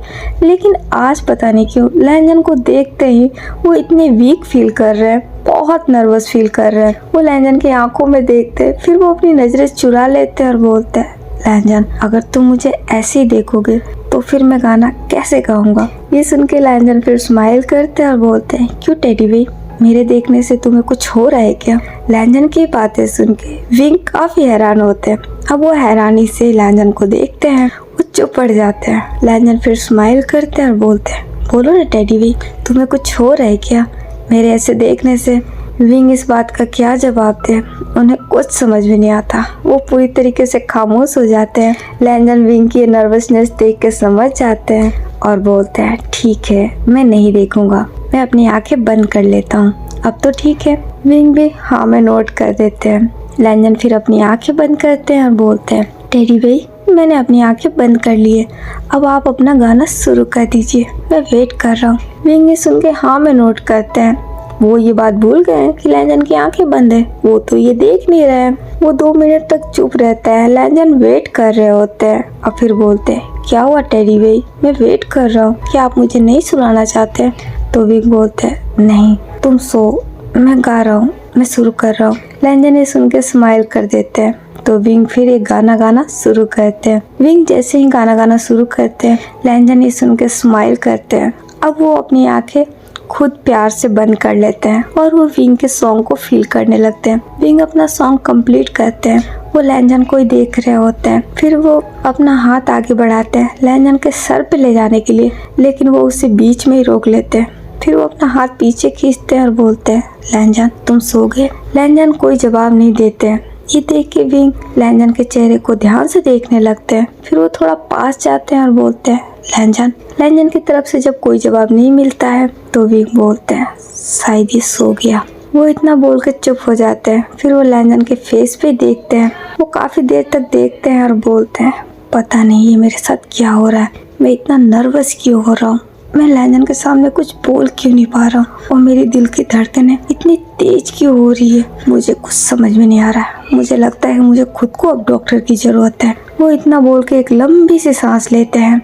लेकिन आज पता नहीं क्यों लैंजन को देखते ही वो इतने वीक फील कर रहे हैं, बहुत नर्वस फील कर रहे हैं। वो लैंजन की आंखों में देखते, फिर वो अपनी नजरें चुरा लेते हैं और बोलते हैं लैंजन अगर तुम मुझे ऐसे ही देखोगे तो फिर मैं गाना कैसे गाऊंगा। ये सुन के लैंजन फिर स्माइल करते हैं और बोलते हैं क्यों टेडी बे मेरे देखने से तुम्हें कुछ हो रहा है क्या? लैंजन की बातें सुन के विंग काफी हैरान होते हैं। अब वो हैरानी से लैंजन को देखते हैं, वो चुप पड़ जाते हैं। लैंजन फिर स्माइल करते हैं और बोलते हैं, बोलो ना टेडी भाई, तुम्हें कुछ हो रहा है क्या? मेरे ऐसे देखने से। विंग इस बात का क्या जवाब दे, उन्हें कुछ समझ में नहीं आता। वो पूरी तरीके से खामोश हो जाते हैं। लैंजन विंग की नर्वसनेस देख के समझ जाते हैं और बोलते हैं, ठीक है, मैं नहीं देखूंगा, मैं अपनी आंखें बंद कर लेता हूँ। अब तो ठीक है। विंग भी हाँ में नोट कर देते हैं। लैंजन फिर अपनी आंखें बंद करते हैं और बोलते हैं, टेडी भाई, मैंने अपनी आंखें बंद कर ली है, अब आप अपना गाना शुरू कर दीजिए, मैं वेट कर रहा हूँ। विंग सुन के हाँ में नोट करते हैं। वो ये बात भूल गए हैं कि लैंजन की आंखें बंद है, वो तो ये देख नहीं रहे हैं। वो 2 मिनट तक चुप रहता है। लैंजन वेट कर रहे होते हैं और फिर बोलते हैं, क्या हुआ टेडी भाई, मैं वेट कर रहा हूँ, क्या आप मुझे नहीं सुनाना चाहते? तो विंग बोलते हैं, नहीं, तुम सो, मैं गा रहा हूँ, मैं शुरू कर रहा हूँ। लैंजन ये सुन के स्माइल कर देते हैं। तो विंग फिर एक गाना गाना शुरू करते हैं। विंग जैसे ही गाना गाना शुरू करते हैं, लैंजन ये सुन के स्माइल करते हैं। अब वो अपनी आंखें खुद प्यार से बंद कर लेते हैं और वो विंग के सॉन्ग को फील करने लगते हैं। विंग अपना सॉन्ग कंप्लीट करते हैं। वो लैंजन को ही देख रहे होते हैं। फिर वो अपना हाथ आगे बढ़ाते हैं लैंजन के सर पे ले जाने के लिए, लेकिन वो उसे बीच में ही रोक लेते हैं। फिर वो अपना हाथ पीछे खींचते हैं और बोलते हैं, लैंजन तुम सो गए? लैंजन कोई जवाब नहीं देते हैं। ये देख के विंग लैंजन के चेहरे को ध्यान से देखने लगते हैं। फिर वो थोड़ा पास जाते हैं और बोलते हैं, लैंजन। लैंजन की तरफ से जब कोई जवाब नहीं मिलता है तो विंग बोलते हैं, शायद ये सो गया। वो इतना बोल के चुप हो जाते हैं। फिर वो लैंजन के फेस पे देखते हैं। वो काफी देर तक देखते हैं और बोलते हैं, पता नहीं ये मेरे साथ क्या हो रहा है, मैं इतना नर्वस क्यों हो रहा हूँ, मैं लैंजन के सामने कुछ बोल क्यों नहीं पा रहा हूँ, और मेरी दिल की धड़कनें इतनी तेज क्यों हो रही है, मुझे कुछ समझ में नहीं आ रहा है। मुझे लगता है मुझे खुद को अब डॉक्टर की जरूरत है। वो इतना बोल के एक लंबी सी सांस लेते हैं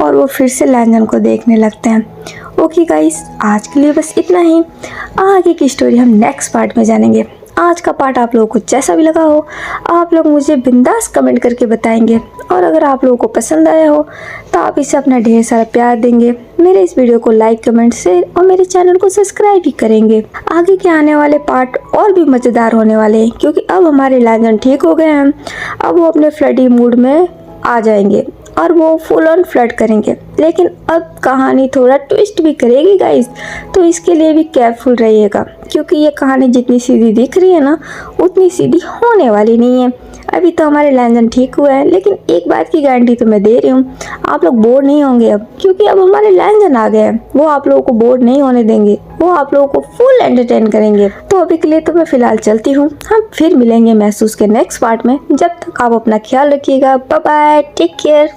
और वो फिर से लैंजन को देखने लगते हैं। ओके गाइस, आज के लिए बस इतना ही। आगे की स्टोरी हम नेक्स्ट पार्ट में जानेंगे। आज का पार्ट आप लोगों को जैसा भी लगा हो, आप लोग मुझे बिंदास कमेंट करके बताएंगे, और अगर आप लोगों को पसंद आया हो तो आप इसे अपना ढेर सारा प्यार देंगे। मेरे इस वीडियो को लाइक, कमेंट, शेयर और मेरे चैनल को सब्सक्राइब भी करेंगे। आगे के आने वाले पार्ट और भी मज़ेदार होने वाले हैं, क्योंकि अब हमारे लैंजन ठीक हो गए हैं। अब वो अपने फ्लडी मूड में आ जाएंगे और वो फुल ऑन फ्लर्ट करेंगे। लेकिन अब कहानी थोड़ा ट्विस्ट भी करेगी गाइस, तो इसके लिए भी केयरफुल रहिएगा, क्योंकि ये कहानी जितनी सीधी दिख रही है ना, उतनी सीधी होने वाली नहीं है। अभी तो हमारे लैंजन ठीक हुआ है, लेकिन एक बात की गारंटी तो मैं दे रही हूँ, आप लोग बोर नहीं होंगे अब, क्योंकि अब हमारे लैंजन आ गए हैं। वो आप लोगों को बोर नहीं होने देंगे, वो आप लोगों को फुल एंटरटेन करेंगे। तो अभी के लिए तो मैं फिलहाल चलती हूँ। हम फिर मिलेंगे महसूस के नेक्स्ट पार्ट में। जब तक आप अपना ख्याल रखिएगा। Bye bye, take care.